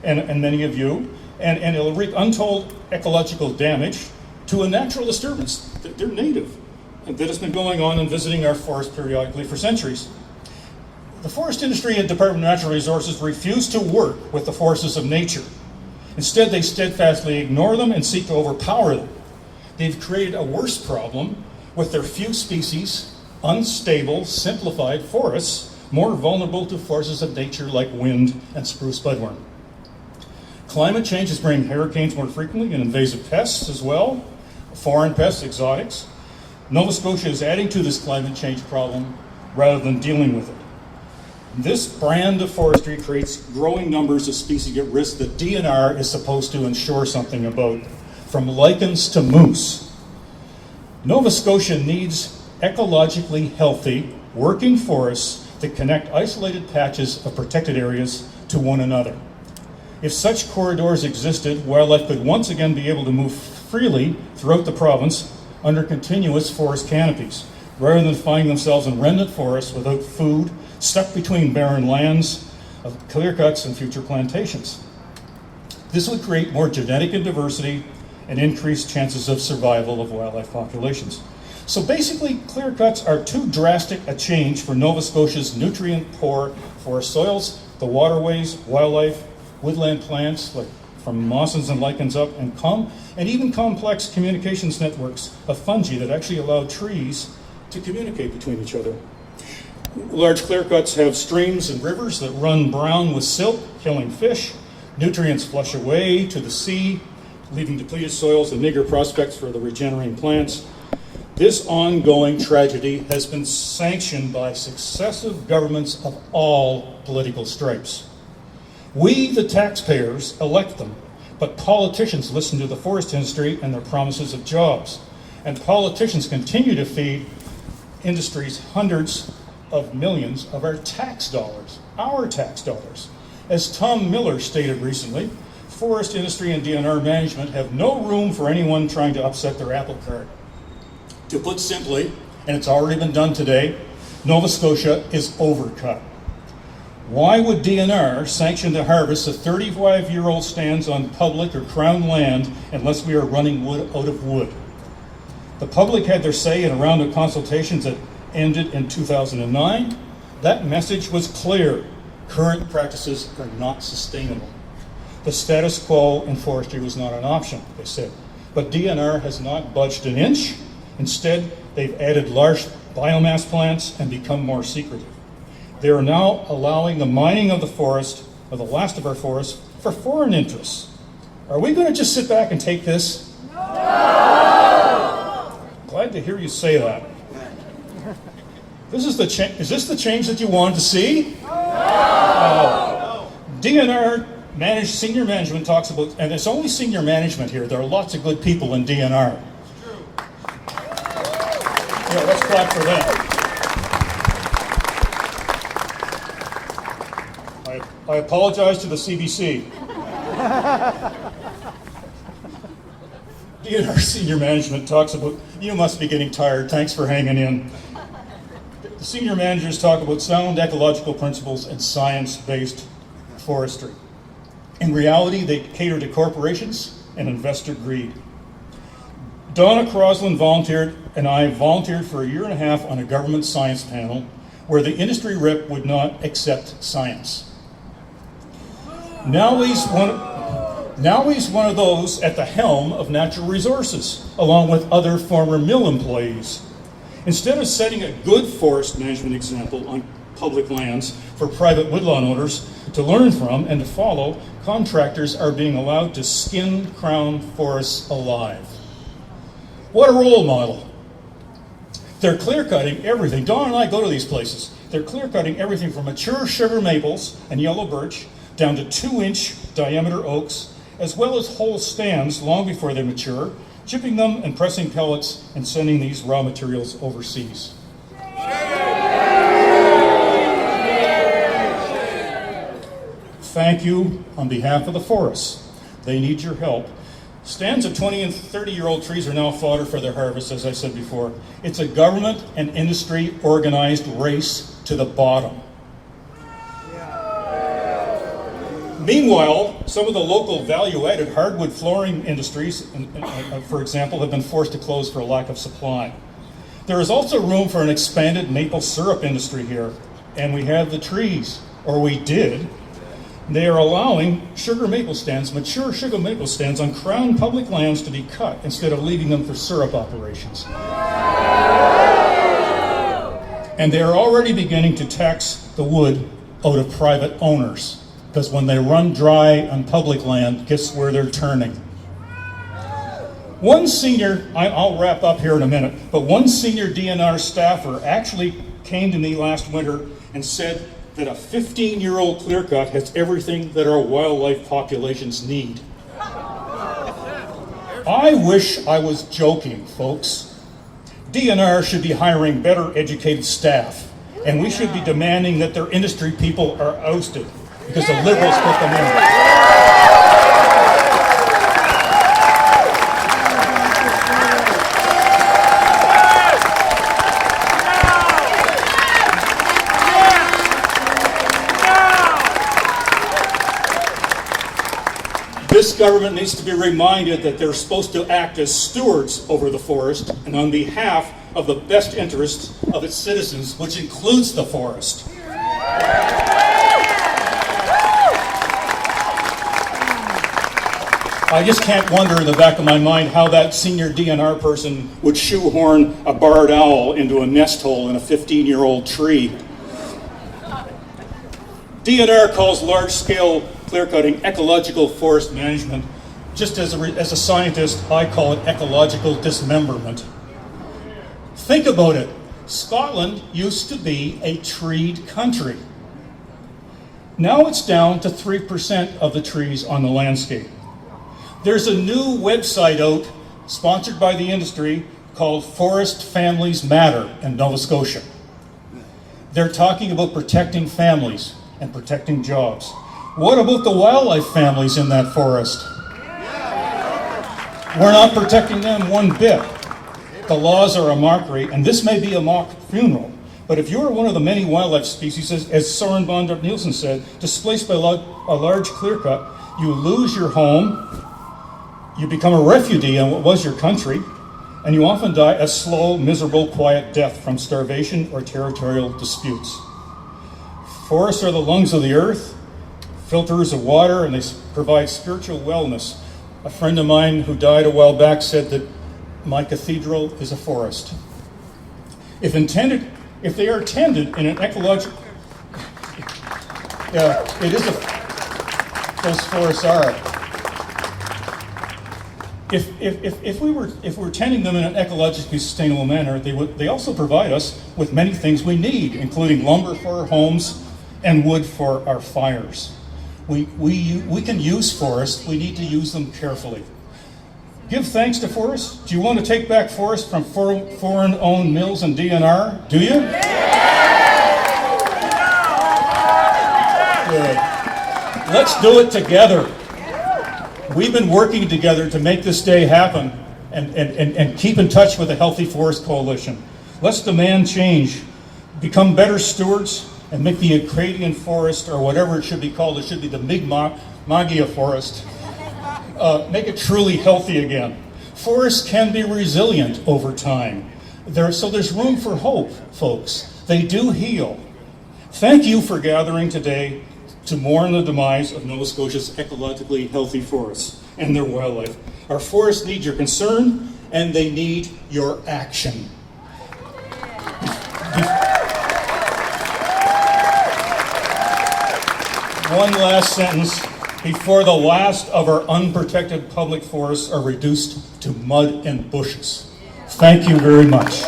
and many of you, and it'll wreak untold ecological damage to a natural disturbance. They're native, and that has been going on and visiting our forest periodically for centuries. The forest industry and Department of Natural Resources refuse to work with the forces of nature. Instead, they steadfastly ignore them and seek to overpower them. They've created a worse problem with their few species, unstable, simplified forests, more vulnerable to forces of nature like wind and spruce budworm. Climate change is bringing hurricanes more frequently and invasive pests as well, foreign pests, exotics. Nova Scotia is adding to this climate change problem rather than dealing with it. This brand of forestry creates growing numbers of species at risk that DNR is supposed to ensure something about, from lichens to moose. Nova Scotia needs ecologically healthy, working forests that connect isolated patches of protected areas to one another. If such corridors existed, wildlife could once again be able to move freely throughout the province under continuous forest canopies, rather than finding themselves in remnant forests without food, stuck between barren lands of clear cuts and future plantations. This would create more genetic diversity and increased chances of survival of wildlife populations. So basically, clear cuts are too drastic a change for Nova Scotia's nutrient-poor forest soils, the waterways, wildlife, woodland plants like from mosses and lichens up, and even complex communications networks of fungi that actually allow trees to communicate between each other. Large clearcuts have streams and rivers that run brown with silt, killing fish. Nutrients flush away to the sea, leaving depleted soils and meager prospects for the regenerating plants. This ongoing tragedy has been sanctioned by successive governments of all political stripes. We, the taxpayers, elect them, but politicians listen to the forest industry and their promises of jobs. And politicians continue to feed industries hundreds of millions of our tax dollars. As Tom Miller stated recently, forest industry and DNR management have no room for anyone trying to upset their apple cart. To put simply, and it's already been done today, Nova Scotia is overcut. Why would DNR sanction the harvest of 35-year-old stands on public or crown land unless we are running wood out of wood? The public had their say in a round of consultations that ended in 2009. That message was clear. Current practices are not sustainable. The status quo in forestry was not an option, they said. But DNR has not budged an inch. Instead, they've added large biomass plants and become more secretive. They are now allowing the mining of the forest, of the last of our forests, for foreign interests. Are we going to just sit back and take this? No! Glad to hear you say that. Is this the change that you wanted to see? No! DNR senior management talks about, and it's only senior management here. There are lots of good people in DNR. Yeah, let's clap for them. I apologize to the CBC. DNR senior management talks about, you must be getting tired, thanks for hanging in. The senior managers talk about sound ecological principles and science-based forestry. In reality, they cater to corporations and investor greed. Donna Crosland volunteered, and I volunteered for a year and a half on a government science panel where the industry rep would not accept science. Now he's one of those at the helm of natural resources, along with other former mill employees. Instead of setting a good forest management example on public lands for private woodlawn owners to learn from and to follow, contractors are being allowed to skin crown forests alive. What a role model. They're clear-cutting everything. Dawn and I go to these places. They're clear-cutting everything from mature sugar maples and yellow birch down to 2-inch diameter oaks, as well as whole stands long before they mature, chipping them and pressing pellets and sending these raw materials overseas. Thank you on behalf of the forests. They need your help. Stands of 20 and 30-year-old trees are now fodder for their harvest, as I said before. It's a government and industry organized race to the bottom. Meanwhile, some of the local value-added hardwood flooring industries, for example, have been forced to close for a lack of supply. There is also room for an expanded maple syrup industry here, and we have the trees, or we did. They are allowing mature sugar maple stands on crown public lands to be cut instead of leaving them for syrup operations. And they are already beginning to tax the wood out of private owners, because when they run dry on public land, guess where they're turning? One senior, I'll wrap up here in a minute, but one senior DNR staffer actually came to me last winter and said that a 15-year-old clearcut has everything that our wildlife populations need. I wish I was joking, folks. DNR should be hiring better educated staff, and we should be demanding that their industry people are ousted because the Liberals put them in. This government needs to be reminded that they're supposed to act as stewards over the forest and on behalf of the best interests of its citizens, which includes the forest. I just can't wonder in the back of my mind how that senior DNR person would shoehorn a barred owl into a nest hole in a 15-year-old tree. DNR calls large-scale clearcutting ecological forest management. Just as a scientist, I call it ecological dismemberment. Think about it. Scotland used to be a treed country. Now it's down to 3% of the trees on the landscape. There's a new website out, sponsored by the industry, called Forest Families Matter in Nova Scotia. They're talking about protecting families and protecting jobs. What about the wildlife families in that forest? We're not protecting them one bit. The laws are a mockery, and this may be a mock funeral, but if you are one of the many wildlife species, as Soren Bondrup Nielsen said, displaced by a large clear-cut, you lose your home, you become a refugee in what was your country, and you often die a slow, miserable, quiet death from starvation or territorial disputes. Forests are the lungs of the earth, filters of water, and they provide spiritual wellness. A friend of mine who died a while back said that my cathedral is a forest. If they are tended in an ecological, those forests are. If we were tending them in an ecologically sustainable manner, they also provide us with many things we need, including lumber for our homes and wood for our fires. We can use forests. We need to use them carefully. Give thanks to forests. Do you want to take back forests from foreign-owned mills and DNR? Do you? Good. Let's do it together. We've been working together to make this day happen and keep in touch with the Healthy Forest Coalition. Let's demand change, become better stewards, and make the Acadian Forest, or whatever it should be called, it should be the Mikvah Forest, make it truly healthy again. Forests can be resilient over time. So there's room for hope, folks. They do heal. Thank you for gathering today to mourn the demise of Nova Scotia's ecologically healthy forests and their wildlife. Our forests need your concern, and they need your action. One last sentence. Before the last of our unprotected public forests are reduced to mud and bushes. Thank you very much.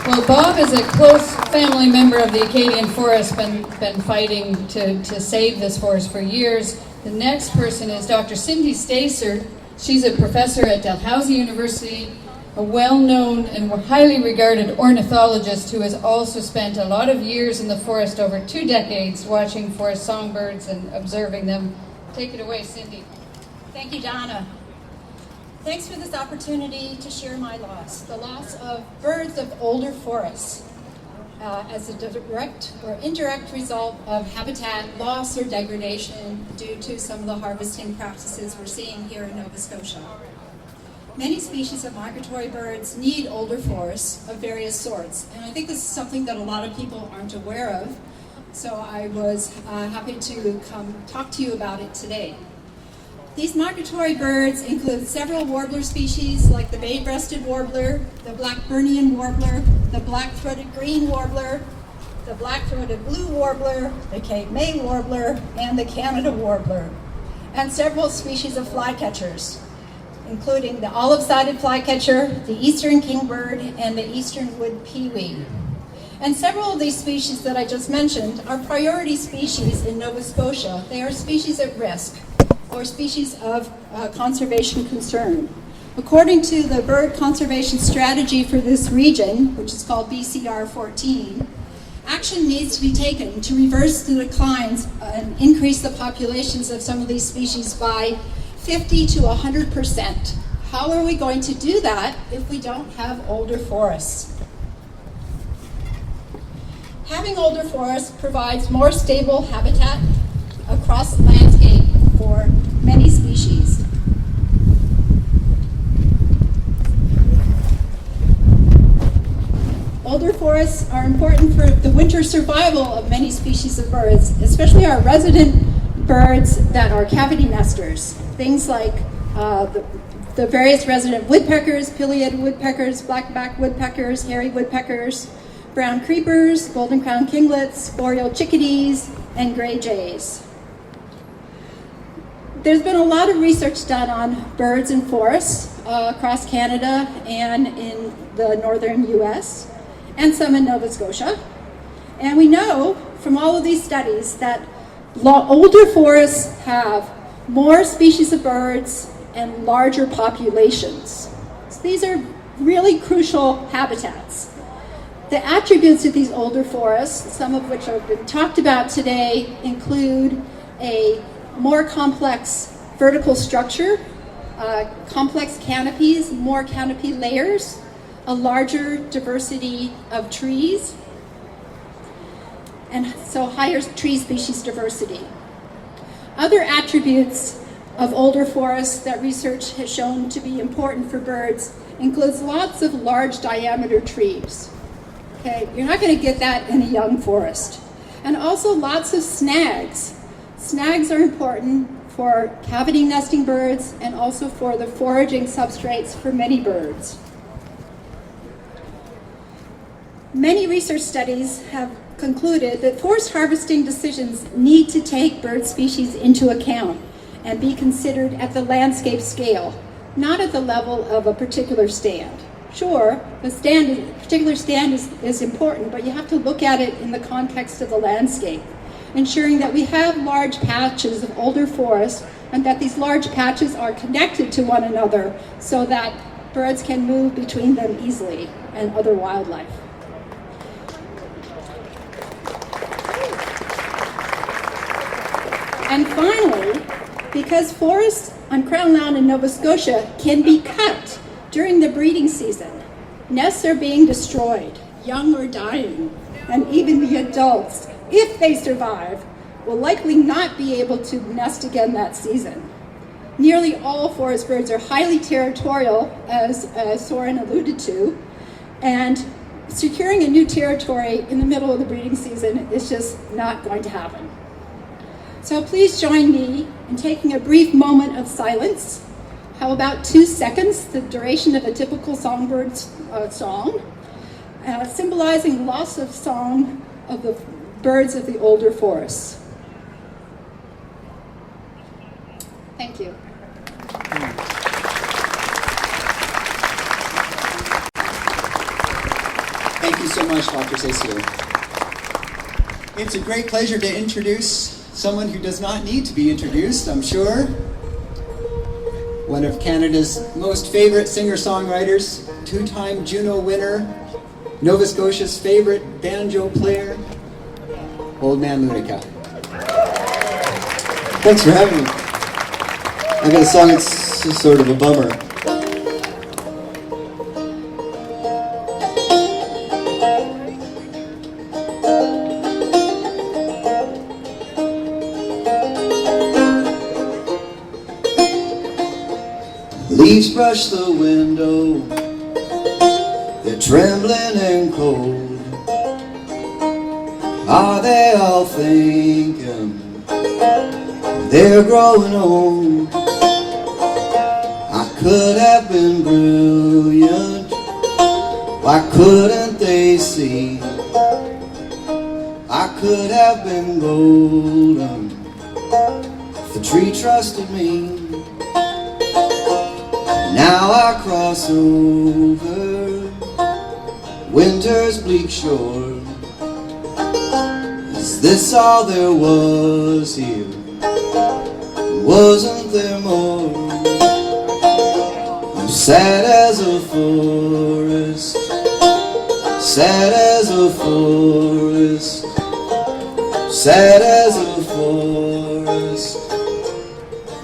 Well, Bob is a close family member of the Acadian Forest, been fighting to save this forest for years. The next person is Dr. Cindy Stacer. She's a professor at Dalhousie University, a well-known and highly regarded ornithologist who has also spent a lot of years in the forest, over 2 decades, watching forest songbirds and observing them. Take it away, Cindy. Thank you, Donna. Thanks for this opportunity to share my loss, the loss of birds of older forests, as a direct or indirect result of habitat loss or degradation due to some of the harvesting practices we're seeing here in Nova Scotia. Many species of migratory birds need older forests of various sorts, and I think this is something that a lot of people aren't aware of, so I was happy to come talk to you about it today. These migratory birds include several warbler species like the bay-breasted warbler, the Blackburnian warbler, the black-throated green warbler, the black-throated blue warbler, the Cape May warbler, and the Canada warbler, and several species of flycatchers, including the olive-sided flycatcher, the eastern kingbird, and the eastern wood pewee. And several of these species that I just mentioned are priority species in Nova Scotia. They are species at risk, or species of conservation concern. According to the bird conservation strategy for this region, which is called BCR 14, action needs to be taken to reverse the declines and increase the populations of some of these species by 50 to 100%. How are we going to do that if we don't have older forests? Having older forests provides more stable habitat across the landscape for many species. important for the winter survival of many species of birds, especially our resident birds that are cavity nesters. Things like the various resident woodpeckers, pileated woodpeckers, blackback woodpeckers, hairy woodpeckers, brown creepers, golden crown kinglets, boreal chickadees, and gray jays. There's been a lot of research done on birds in forests across Canada and in the northern US, and some in Nova Scotia. And we know from all of these studies that older forests have more species of birds and larger populations. So these are really crucial habitats. The attributes of these older forests, some of which have been talked about today, include a more complex vertical structure, complex canopies, more canopy layers, a larger diversity of trees, and so higher tree species diversity. Other attributes of older forests that research has shown to be important for birds includes lots of large diameter trees. Okay, you're not going to get that in a young forest. And also lots of snags. Snags are important for cavity nesting birds and also for the foraging substrates for many birds. Many research studies have concluded that forest harvesting decisions need to take bird species into account and be considered at the landscape scale, not at the level of a particular stand. Sure, the particular stand is important, but you have to look at it in the context of the landscape, ensuring that we have large patches of older forest and that these large patches are connected to one another so that birds can move between them easily and other wildlife. And finally, because forests on Crown Land in Nova Scotia can be cut during the breeding season, nests are being destroyed, young are dying, and even the adults, if they survive, will likely not be able to nest again that season. Nearly all forest birds are highly territorial, as Soren alluded to, and securing a new territory in the middle of the breeding season is just not going to happen. So please join me in taking a brief moment of silence. How about 2 seconds, the duration of a typical songbird's song, symbolizing loss of song of the birds of the older forests. Thank you. Thank you so much, Dr. Cecile. It's a great pleasure to introduce someone who does not need to be introduced, I'm sure. One of Canada's most favorite singer-songwriters, 2-time Juno winner, Nova Scotia's favorite banjo player, Old Man Lunica. Thanks for having me. I got a song that's just sort of a bummer. Leaves brush the window, they're trembling and cold. Are they all thinking they're growing old? I could have been brilliant, why couldn't they see? I could have been golden if the tree trusted me. Now I cross over winter's bleak shore. Is this all there was here? Wasn't there more? I'm sad as a forest, sad as a forest, sad as a forest.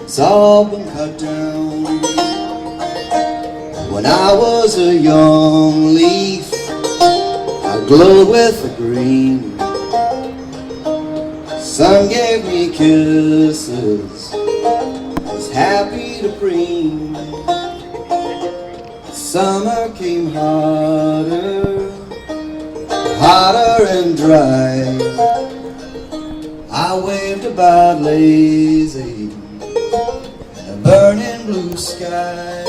It's all been cut down. When I was a young leaf, I glowed with the green. Sun gave me kisses, I was happy to preen. Summer came hotter, hotter and dry. I waved about lazy and a burning blue sky.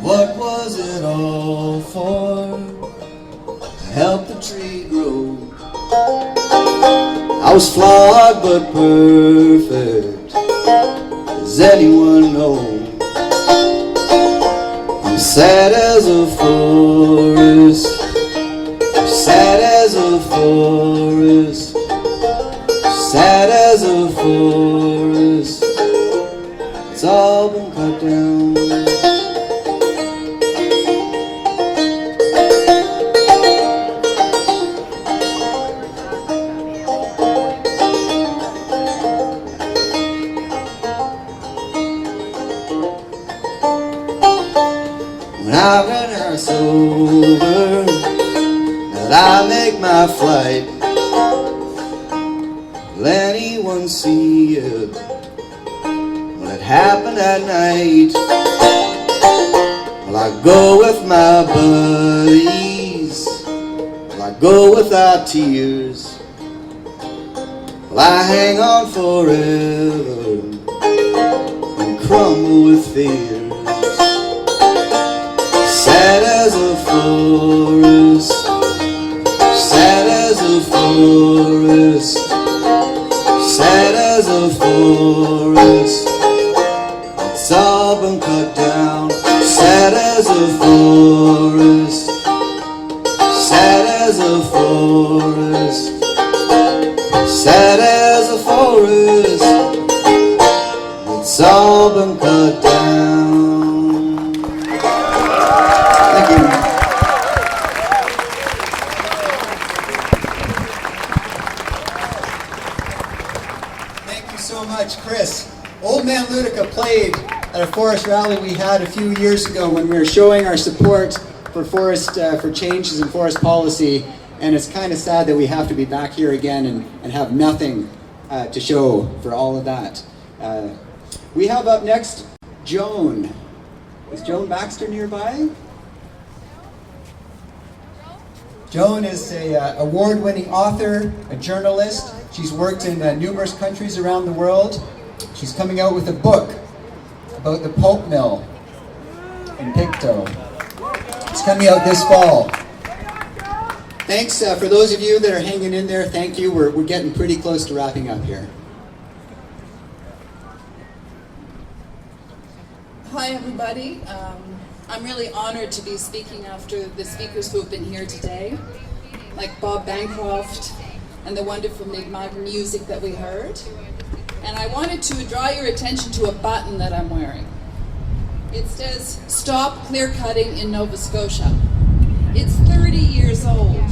What was it all for? To help the tree grow. I was flawed but perfect. Does anyone know? I'm sad as a forest. I'm sad as a forest. Sad as a forest. It's all been cut down. When I've got her sober, that I make my flight. Will anyone see it when it happened at night? Will I go with my buddies? Will I go without tears? Will I hang on forever and crumble with fear? Sad as a forest, sad as a forest, sad as a forest. It's all been cut down. Sad as a forest, sad as a forest, sad as a forest. It's all been cut down. Chris. Old Man Ludica played at a forest rally we had a few years ago when we were showing our support for for changes in forest policy, and it's kind of sad that we have to be back here again and have nothing to show for all of that. We have up next Joan. Is Joan Baxter nearby? Joan is an award-winning author, a journalist. She's worked in numerous countries around the world. She's coming out with a book about the pulp mill in Pictou. It's coming out this fall. Thanks for those of you that are hanging in there. Thank you. We're getting pretty close to wrapping up here. Hi, everybody. I'm really honored to be speaking after the speakers who have been here today, like Bob Bancroft and the wonderful Mikvah music that we heard. And I wanted to draw your attention to a button that I'm wearing. It says, "Stop Clearcutting in Nova Scotia." It's 30 years old.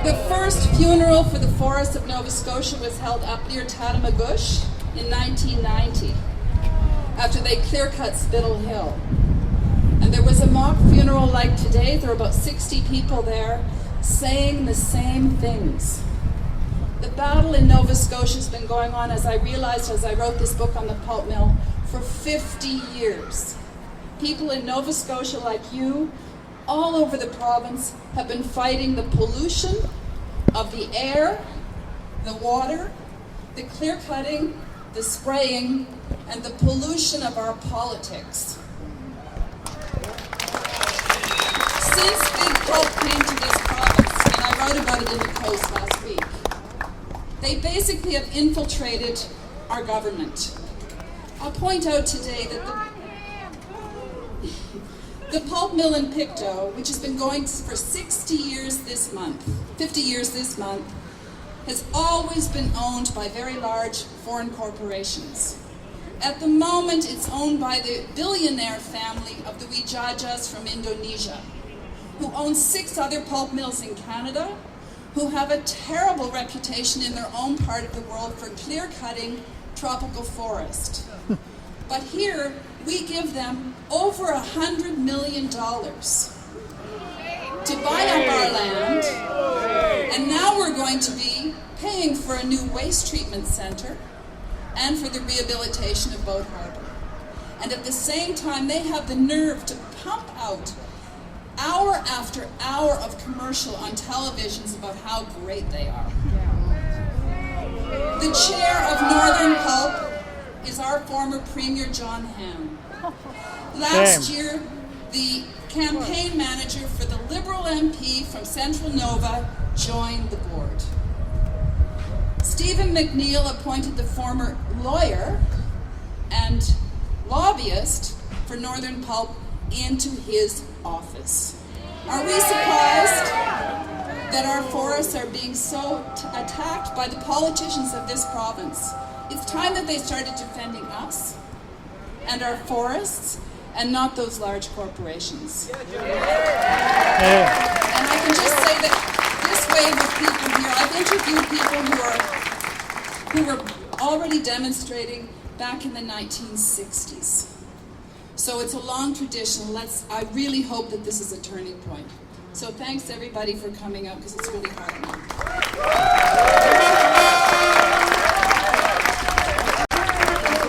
The first funeral for the forests of Nova Scotia was held up near Tatamagouche in 1990. After they clear-cut Spittle Hill. And there was a mock funeral like today. There were about 60 people there saying the same things. The battle in Nova Scotia has been going on, as I realized as I wrote this book on the pulp mill, for 50 years. People in Nova Scotia like you, all over the province, have been fighting the pollution of the air, the water, the clear-cutting, the spraying, and the pollution of our politics. Since Big Pulp came to this province, and I wrote about it in the Post last week, they basically have infiltrated our government. I'll point out today that the pulp mill in Pictou, which has been going for 50 years this month, has always been owned by very large foreign corporations. At the moment, it's owned by the billionaire family of the Wijajas from Indonesia, who own 6 other pulp mills in Canada, who have a terrible reputation in their own part of the world for clear-cutting tropical forest. But here, we give them over $100 million to buy up our land, and now we're going to be paying for a new waste treatment center and for the rehabilitation of Boat Harbor. And at the same time, they have the nerve to pump out hour after hour of commercial on televisions about how great they are. The chair of Northern Pulp is our former Premier John Ham. Last year, the campaign manager for the Liberal MP from Central Nova joined the board. Stephen McNeil appointed the former lawyer and lobbyist for Northern Pulp into his office. Are we surprised that our forests are being so attacked by the politicians of this province? It's time that they started defending us and our forests and not those large corporations. And I can just say that this wave of people here, I've interviewed people who were already demonstrating back in the 1960s. So it's a long tradition. I really hope that this is a turning point. So thanks everybody for coming out, because it's really hard now.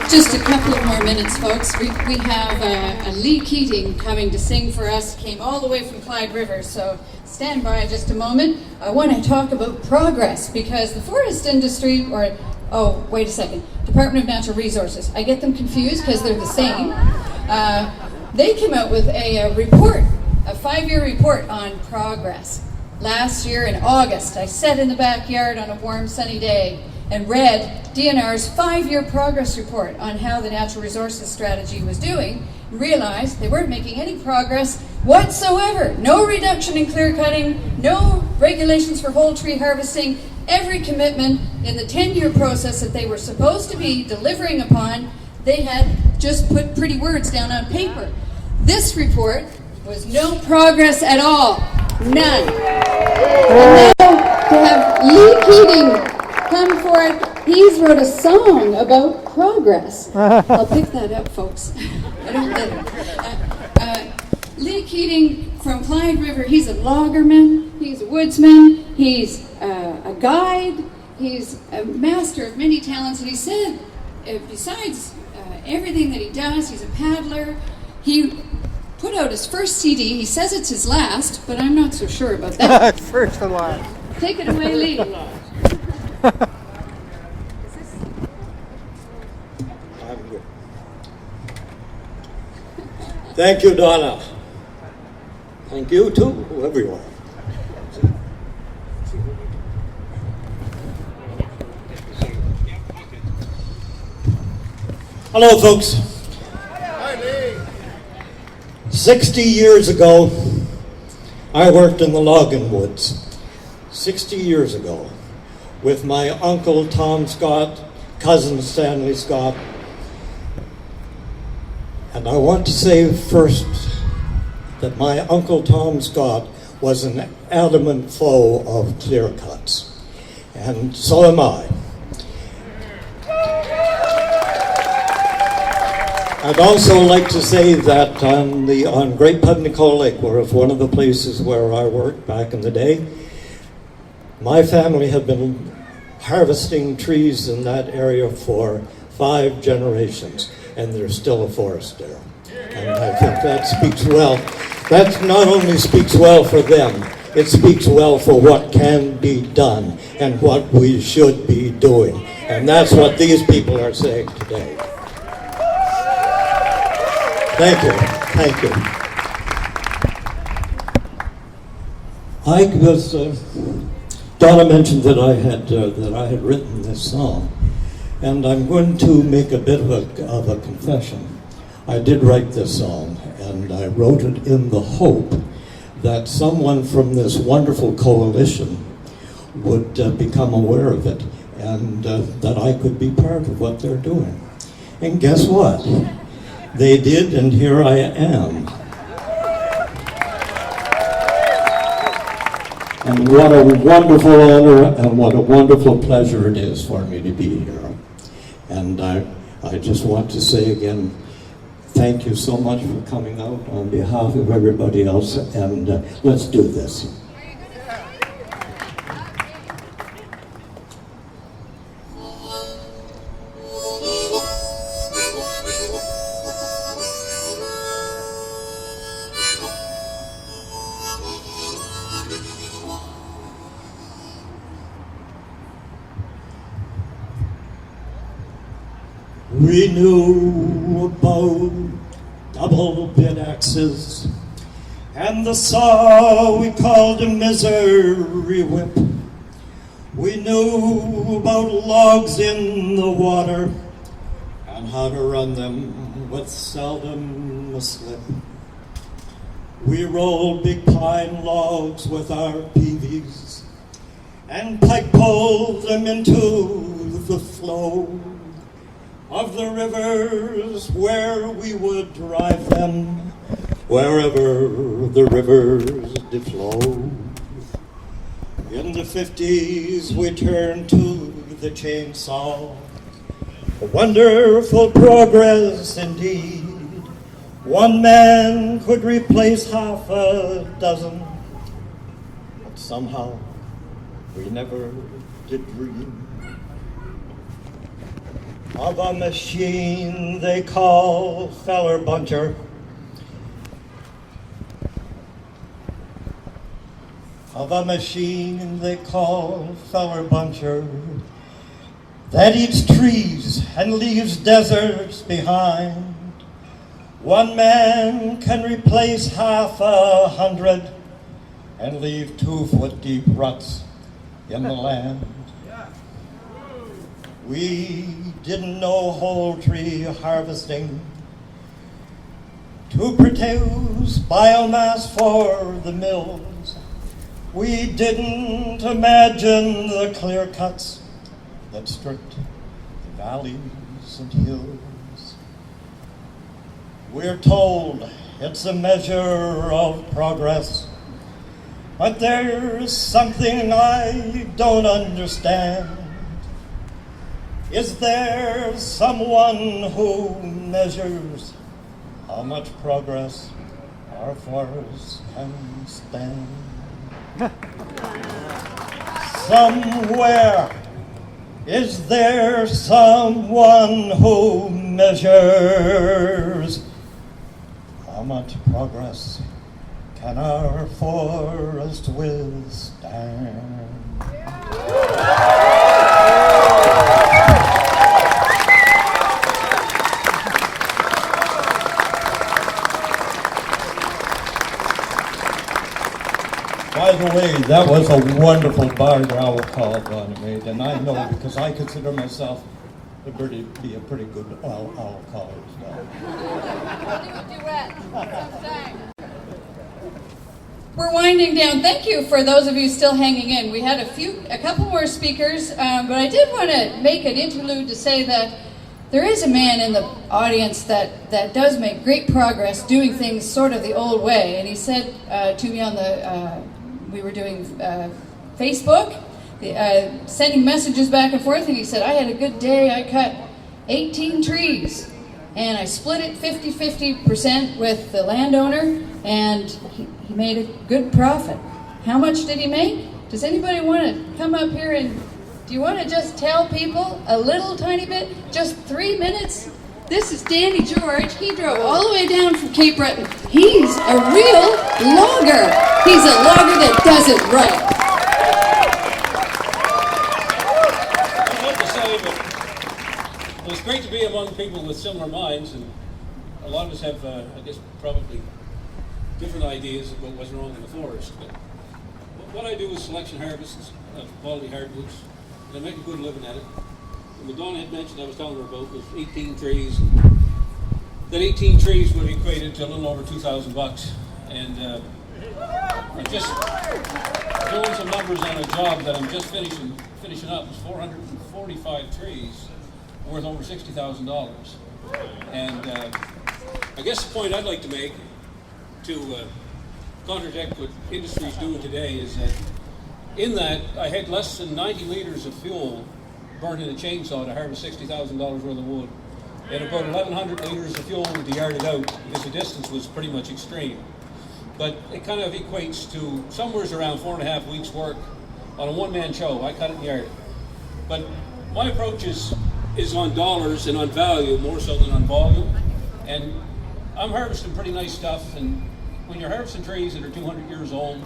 Just a couple of more minutes, folks. We have Lee Keating coming to sing for us. Came all the way from Clyde River, so stand by just a moment. I want to talk about progress, because the forest industry, wait a second, Department of Natural Resources. I get them confused because they're the same. They came out with a report, a 5-year report on progress. Last year in August, I sat in the backyard on a warm, sunny day and read DNR's 5-year progress report on how the natural resources strategy was doing, and realized they weren't making any progress whatsoever. No reduction in clearcutting, no regulations for whole tree harvesting. Every commitment in the 10-year process that they were supposed to be delivering upon, they had just put pretty words down on paper. This report was no progress at all. None. And now to have Lee Keating come for it, he's wrote a song about progress. I'll pick that up, folks. I don't get it. Lee Keating from Clyde River, he's a loggerman, he's a woodsman, he's a guide, he's a master of many talents, and he said, besides everything that he does, he's a paddler. He put out his first CD. He says it's his last, but I'm not so sure about that. First and last. Take it away, Lee. I'm good. Thank you, Donna. Thank you, too, everyone. Hello, folks. 60 years ago, I worked in the logging woods. 60 years ago, with my uncle Tom Scott, cousin Stanley Scott. And I want to say first that my uncle Tom Scott was an adamant foe of clear cuts, and so am I. I'd also like to say that on Great Pubnico Lake, where was one of the places where I worked back in the day, my family had been harvesting trees in that area for 5 generations, and there's still a forest there. And I think that speaks well. That not only speaks well for them, it speaks well for what can be done and what we should be doing. And that's what these people are saying today. Thank you. Thank you. Donna mentioned that I had written this song, and I'm going to make a bit of a confession. I did write this song, and I wrote it in the hope that someone from this wonderful coalition would become aware of it, and that I could be part of what they're doing. And guess what? They did, and here I am. And what a wonderful honor and what a wonderful pleasure it is for me to be here. And I just want to say again, thank you so much for coming out on behalf of everybody else, and let's do this. We knew about double bit axes and the saw we called a misery whip. We knew about logs in the water and how to run them with seldom a slip. We rolled big pine logs with our peavies and pike pulled them into the flow of the rivers where we would drive them wherever the rivers did flow. In the 50s we turned to the chainsaw. A wonderful progress indeed. One man could replace half a dozen, but somehow we never did dream of a machine they call feller buncher. Of a machine they call feller buncher that eats trees and leaves deserts behind. One man can replace half 100 and leave 2-foot-deep ruts in the land. We didn't know whole tree harvesting to produce biomass for the mills. We didn't imagine the clear cuts that stripped the valleys and hills. We're told it's a measure of progress, but there's something I don't understand. Is there someone who measures how much progress our forests can stand? Somewhere, is there someone who measures how much progress can our forest withstand? By the way, that was a wonderful barred owl call Donna made, and I know because I consider myself to be a pretty good owl caller as well. We'll do a duet sometime. We're winding down. Thank you for those of you still hanging in. We had a couple more speakers, but I did want to make an interlude to say that there is a man in the audience that does make great progress doing things sort of the old way. And he said to me on we were doing Facebook, sending messages back and forth, and he said, I had a good day, I cut 18 trees, and I split it 50-50% with the landowner, and he made a good profit. How much did he make? Does anybody want to come up here and, do you want to just tell people a little tiny bit? Just 3 minutes? This is Danny George. He drove all the way down from Cape Breton. He's a real logger. He's a logger that does it right. I'd like to say that it was great to be among people with similar minds, and a lot of us have, I guess, probably different ideas of what was wrong in the forest. But what I do is selection harvests of quality hardwoods, and I make a good living at it. And what Donna had mentioned, I was telling her about, was 18 trees. That 18 trees would have equated to a little over $2,000. And I'm just doing some numbers on a job that I'm just finishing up. It's 445 trees worth over $60,000. And I guess the point I'd like to make to contradict what industry's doing today is that in that I had less than 90 liters of fuel burned in a chainsaw to harvest $60,000 worth of wood, and about 1,100 liters of fuel to yard it out because the distance was pretty much extreme. But it kind of equates to somewhere around 4.5 weeks' work on a one-man show. I cut it and yard it. But my approach is on dollars and on value more so than on volume. And I'm harvesting pretty nice stuff, and when you're harvesting trees that are 200 years old,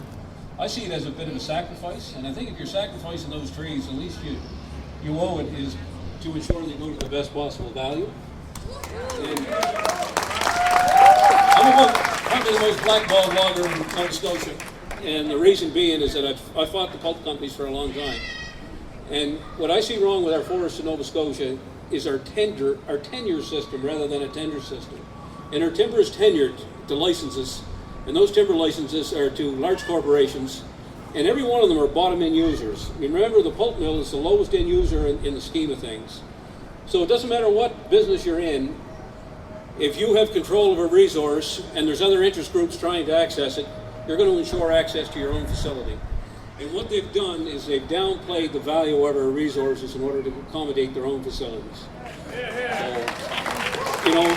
I see it as a bit of a sacrifice, and I think if you're sacrificing those trees, at least you owe it is to ensure they go to the best possible value. And I'm probably the most blackballed logger in Nova Scotia, and the reason being is that I've fought the pulp companies for a long time. And what I see wrong with our forests in Nova Scotia is our tenure system rather than a tender system. And our timber is tenured to licenses, and those timber licenses are to large corporations, and every one of them are bottom-end users. I mean, remember, the pulp mill is the lowest end user in the scheme of things. So it doesn't matter what business you're in, if you have control of a resource and there's other interest groups trying to access it, you're going to ensure access to your own facility. And what they've done is they've downplayed the value of our resources in order to accommodate their own facilities. So, you know,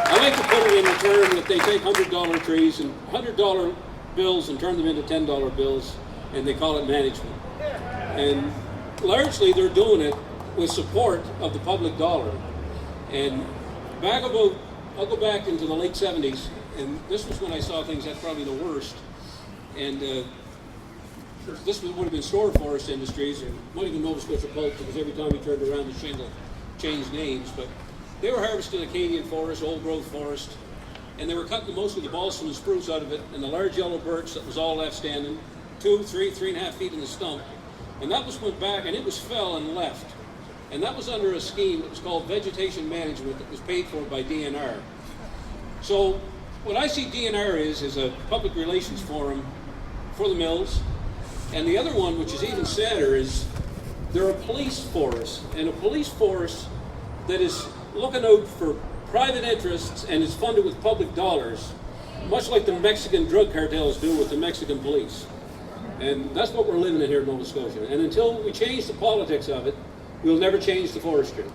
I like to put it in a term that they take $100 trees and $100 bills and turn them into $10 bills, and they call it management. And largely they're doing it with support of the public dollar. And I'll go back into the late 70s, and this was when I saw things at probably the worst. And this would have been store forest industries, and not even Nova Scotia pulp, because every time we turned around the shingle changed names. But they were harvesting Acadian Forest, old growth forest, and they were cutting most of the balsam and spruce out of it, and the large yellow birch that was all left standing, 2, 3, 3.5 feet in the stump. And that was went back, and it was fell and left. And that was under a scheme that was called vegetation management that was paid for by DNR. So what I see DNR is a public relations forum for the mills. And the other one, which is even sadder, is they're a police force, and a police force that is looking out for private interests and is funded with public dollars, much like the Mexican drug cartels do with the Mexican police. And that's what we're living in here in Nova Scotia. And until we change the politics of it, we'll never change the forestry.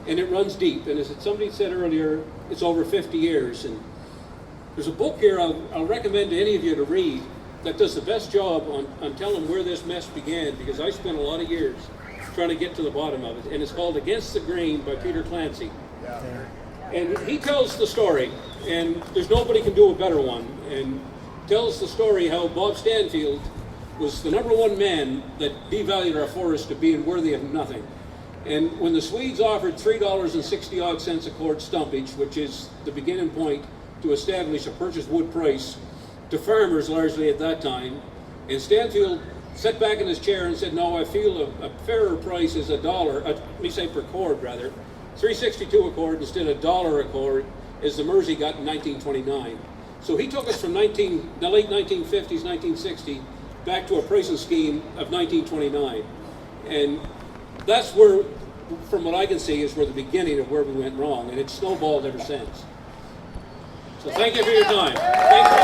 And it runs deep. And as somebody said earlier, it's over 50 years. And there's a book here I'll recommend to any of you to read that does the best job on telling where this mess began, because I spent a lot of years trying to get to the bottom of it. And it's called Against the Grain by Peter Clancy. And he tells the story, and there's nobody can do a better one, and tells the story how Bob Stanfield was the #1 man that devalued our forest to being worthy of nothing. And when the Swedes offered $3.60 a cord stumpage, which is the beginning point to establish a purchase wood price to farmers largely at that time, and Stanfield sat back in his chair and said, no, I feel a fairer price is $1, let me say per cord rather, $3.62 a cord instead of $1 a cord, as the Mersey got in 1929. So he took us from the late 1950s, 1960, back to a pricing scheme of 1929. And that's where, from what I can see, is where the beginning of where we went wrong, and it's snowballed ever since. So thank you for your time. Thank you.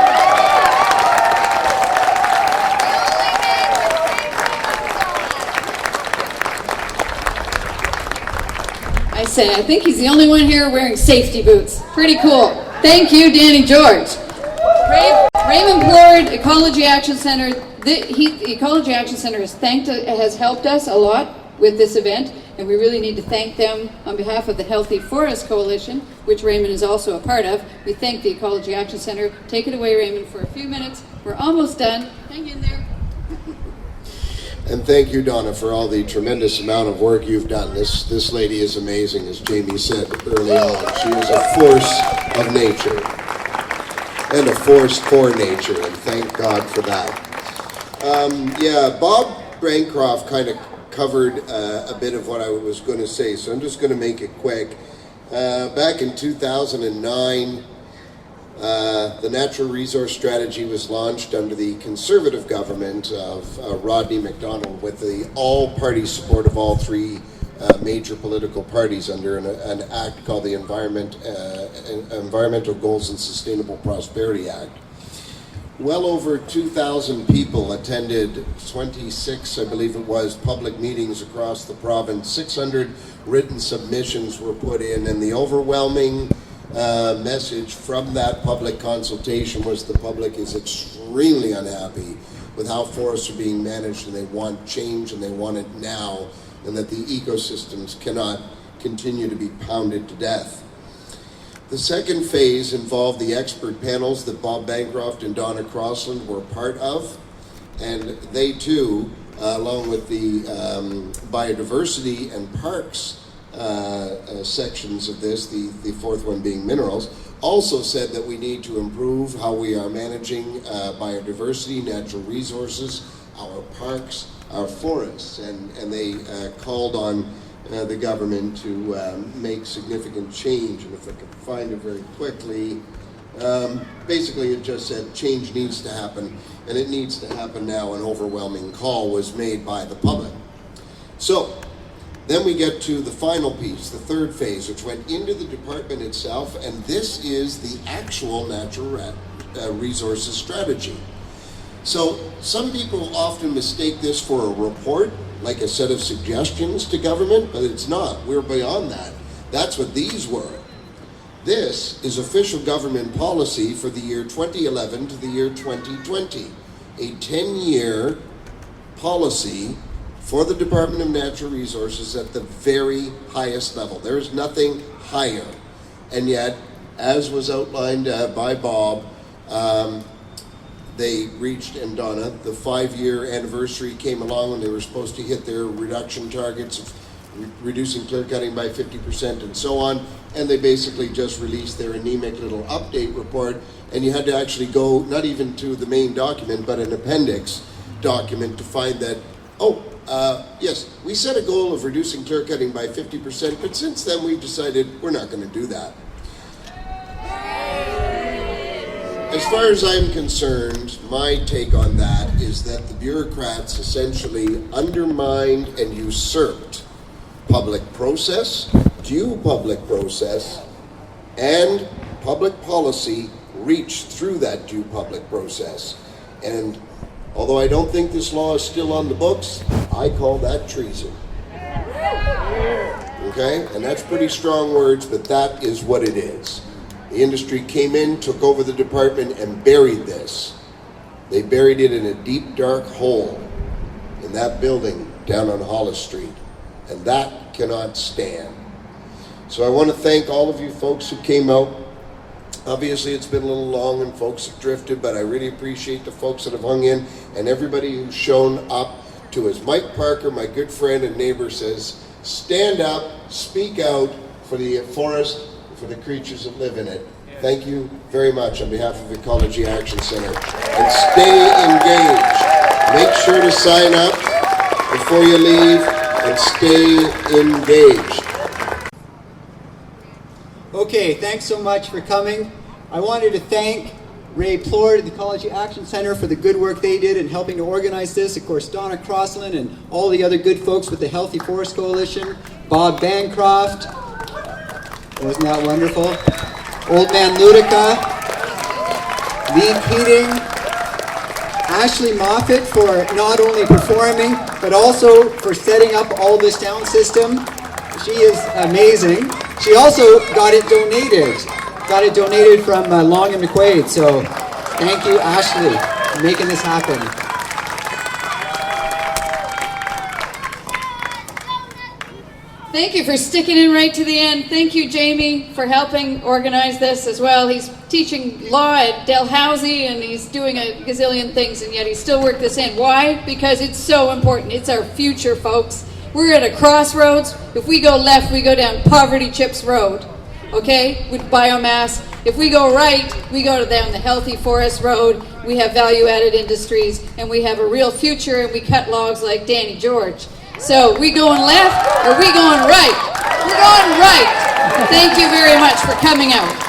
I think he's the only one here wearing safety boots. Pretty cool. Thank you, Danny George. Raymond Plord, Ecology Action Centre. The Ecology Action Centre has helped us a lot with this event, and we really need to thank them on behalf of the Healthy Forest Coalition, which Raymond is also a part of. We thank the Ecology Action Centre. Take it away, Raymond, for a few minutes. We're almost done. Hang in there. And thank you, Donna, for all the tremendous amount of work you've done. This lady is amazing, as Jamie said early on. She is a force of nature and a force for nature, and thank God for that. Bob Bancroft kind of covered a bit of what I was going to say, so I'm just going to make it quick. Back in 2009, the Natural Resource Strategy was launched under the Conservative government of Rodney MacDonald, with the all-party support of all three major political parties under an act called the Environmental Goals and Sustainable Prosperity Act. Well over 2,000 people attended 26, I believe it was, public meetings across the province. 600 written submissions were put in, and the overwhelming message from that public consultation was the public is extremely unhappy with how forests are being managed, and they want change, and they want it now, and that the ecosystems cannot continue to be pounded to death. The second phase involved the expert panels that Bob Bancroft and Donna Crossland were part of, and they too along with the biodiversity and parks sections of this, the fourth one being minerals, also said that we need to improve how we are managing biodiversity, natural resources, our parks, our forests, and they called on the government to make significant change. And if I could find it very quickly, basically it just said change needs to happen, and it needs to happen now. An overwhelming call was made by the public. So then we get to the final piece, the third phase, which went into the department itself, and this is the actual natural resources strategy. So some people often mistake this for a report, like a set of suggestions to government, but it's not. We're beyond that. That's what these were. This is official government policy for the year 2011 to the year 2020, a 10-year policy for the Department of Natural Resources at the very highest level. There is nothing higher. And yet, as was outlined by Bob, they reached, and Donna, the 5-year anniversary came along and they were supposed to hit their reduction targets of reducing clearcutting by 50% and so on, and they basically just released their anemic little update report, and you had to actually go, not even to the main document, but an appendix document to find that, yes, we set a goal of reducing clearcutting by 50%, but since then we've decided we're not going to do that. As far as I'm concerned, my take on that is that the bureaucrats essentially undermined and usurped public process, due public process, and public policy reached through that due public process. And although I don't think this law is still on the books, I call that treason. Okay? And that's pretty strong words, but that is what it is. The industry came in, took over the department, and buried this. They buried it in a deep, dark hole in that building down on Hollis Street. And that cannot stand. So I want to thank all of you folks who came out. Obviously, it's been a little long and folks have drifted, but I really appreciate the folks that have hung in and everybody who's shown up to, as Mike Parker, my good friend and neighbor, says, stand up, speak out for the forest, for the creatures that live in it. Thank you very much on behalf of Ecology Action Centre. And stay engaged. Make sure to sign up before you leave and stay engaged. Okay, thanks so much for coming. I wanted to thank Ray Plord at the Ecology Action Centre for the good work they did in helping to organize this. Of course, Donna Crossland and all the other good folks with the Healthy Forest Coalition. Bob Bancroft. Wasn't that wonderful? Old Man Ludica. Lee Keating. Ashley Moffat for not only performing, but also for setting up all this sound system. She is amazing. She also got it donated from Long and McQuaid. So thank you, Ashley, for making this happen. Thank you for sticking in right to the end. Thank you, Jamie, for helping organize this as well. He's teaching law at Dalhousie and he's doing a gazillion things, and yet he still worked this in. Why? Because it's so important. It's our future, folks. We're at a crossroads. If we go left, we go down Poverty Chips Road, okay, with biomass. If we go right, we go down the Healthy Forest Road. We have value-added industries, and we have a real future, and we cut logs like Danny George. So, we going left or we going right? We're going right. Thank you very much for coming out.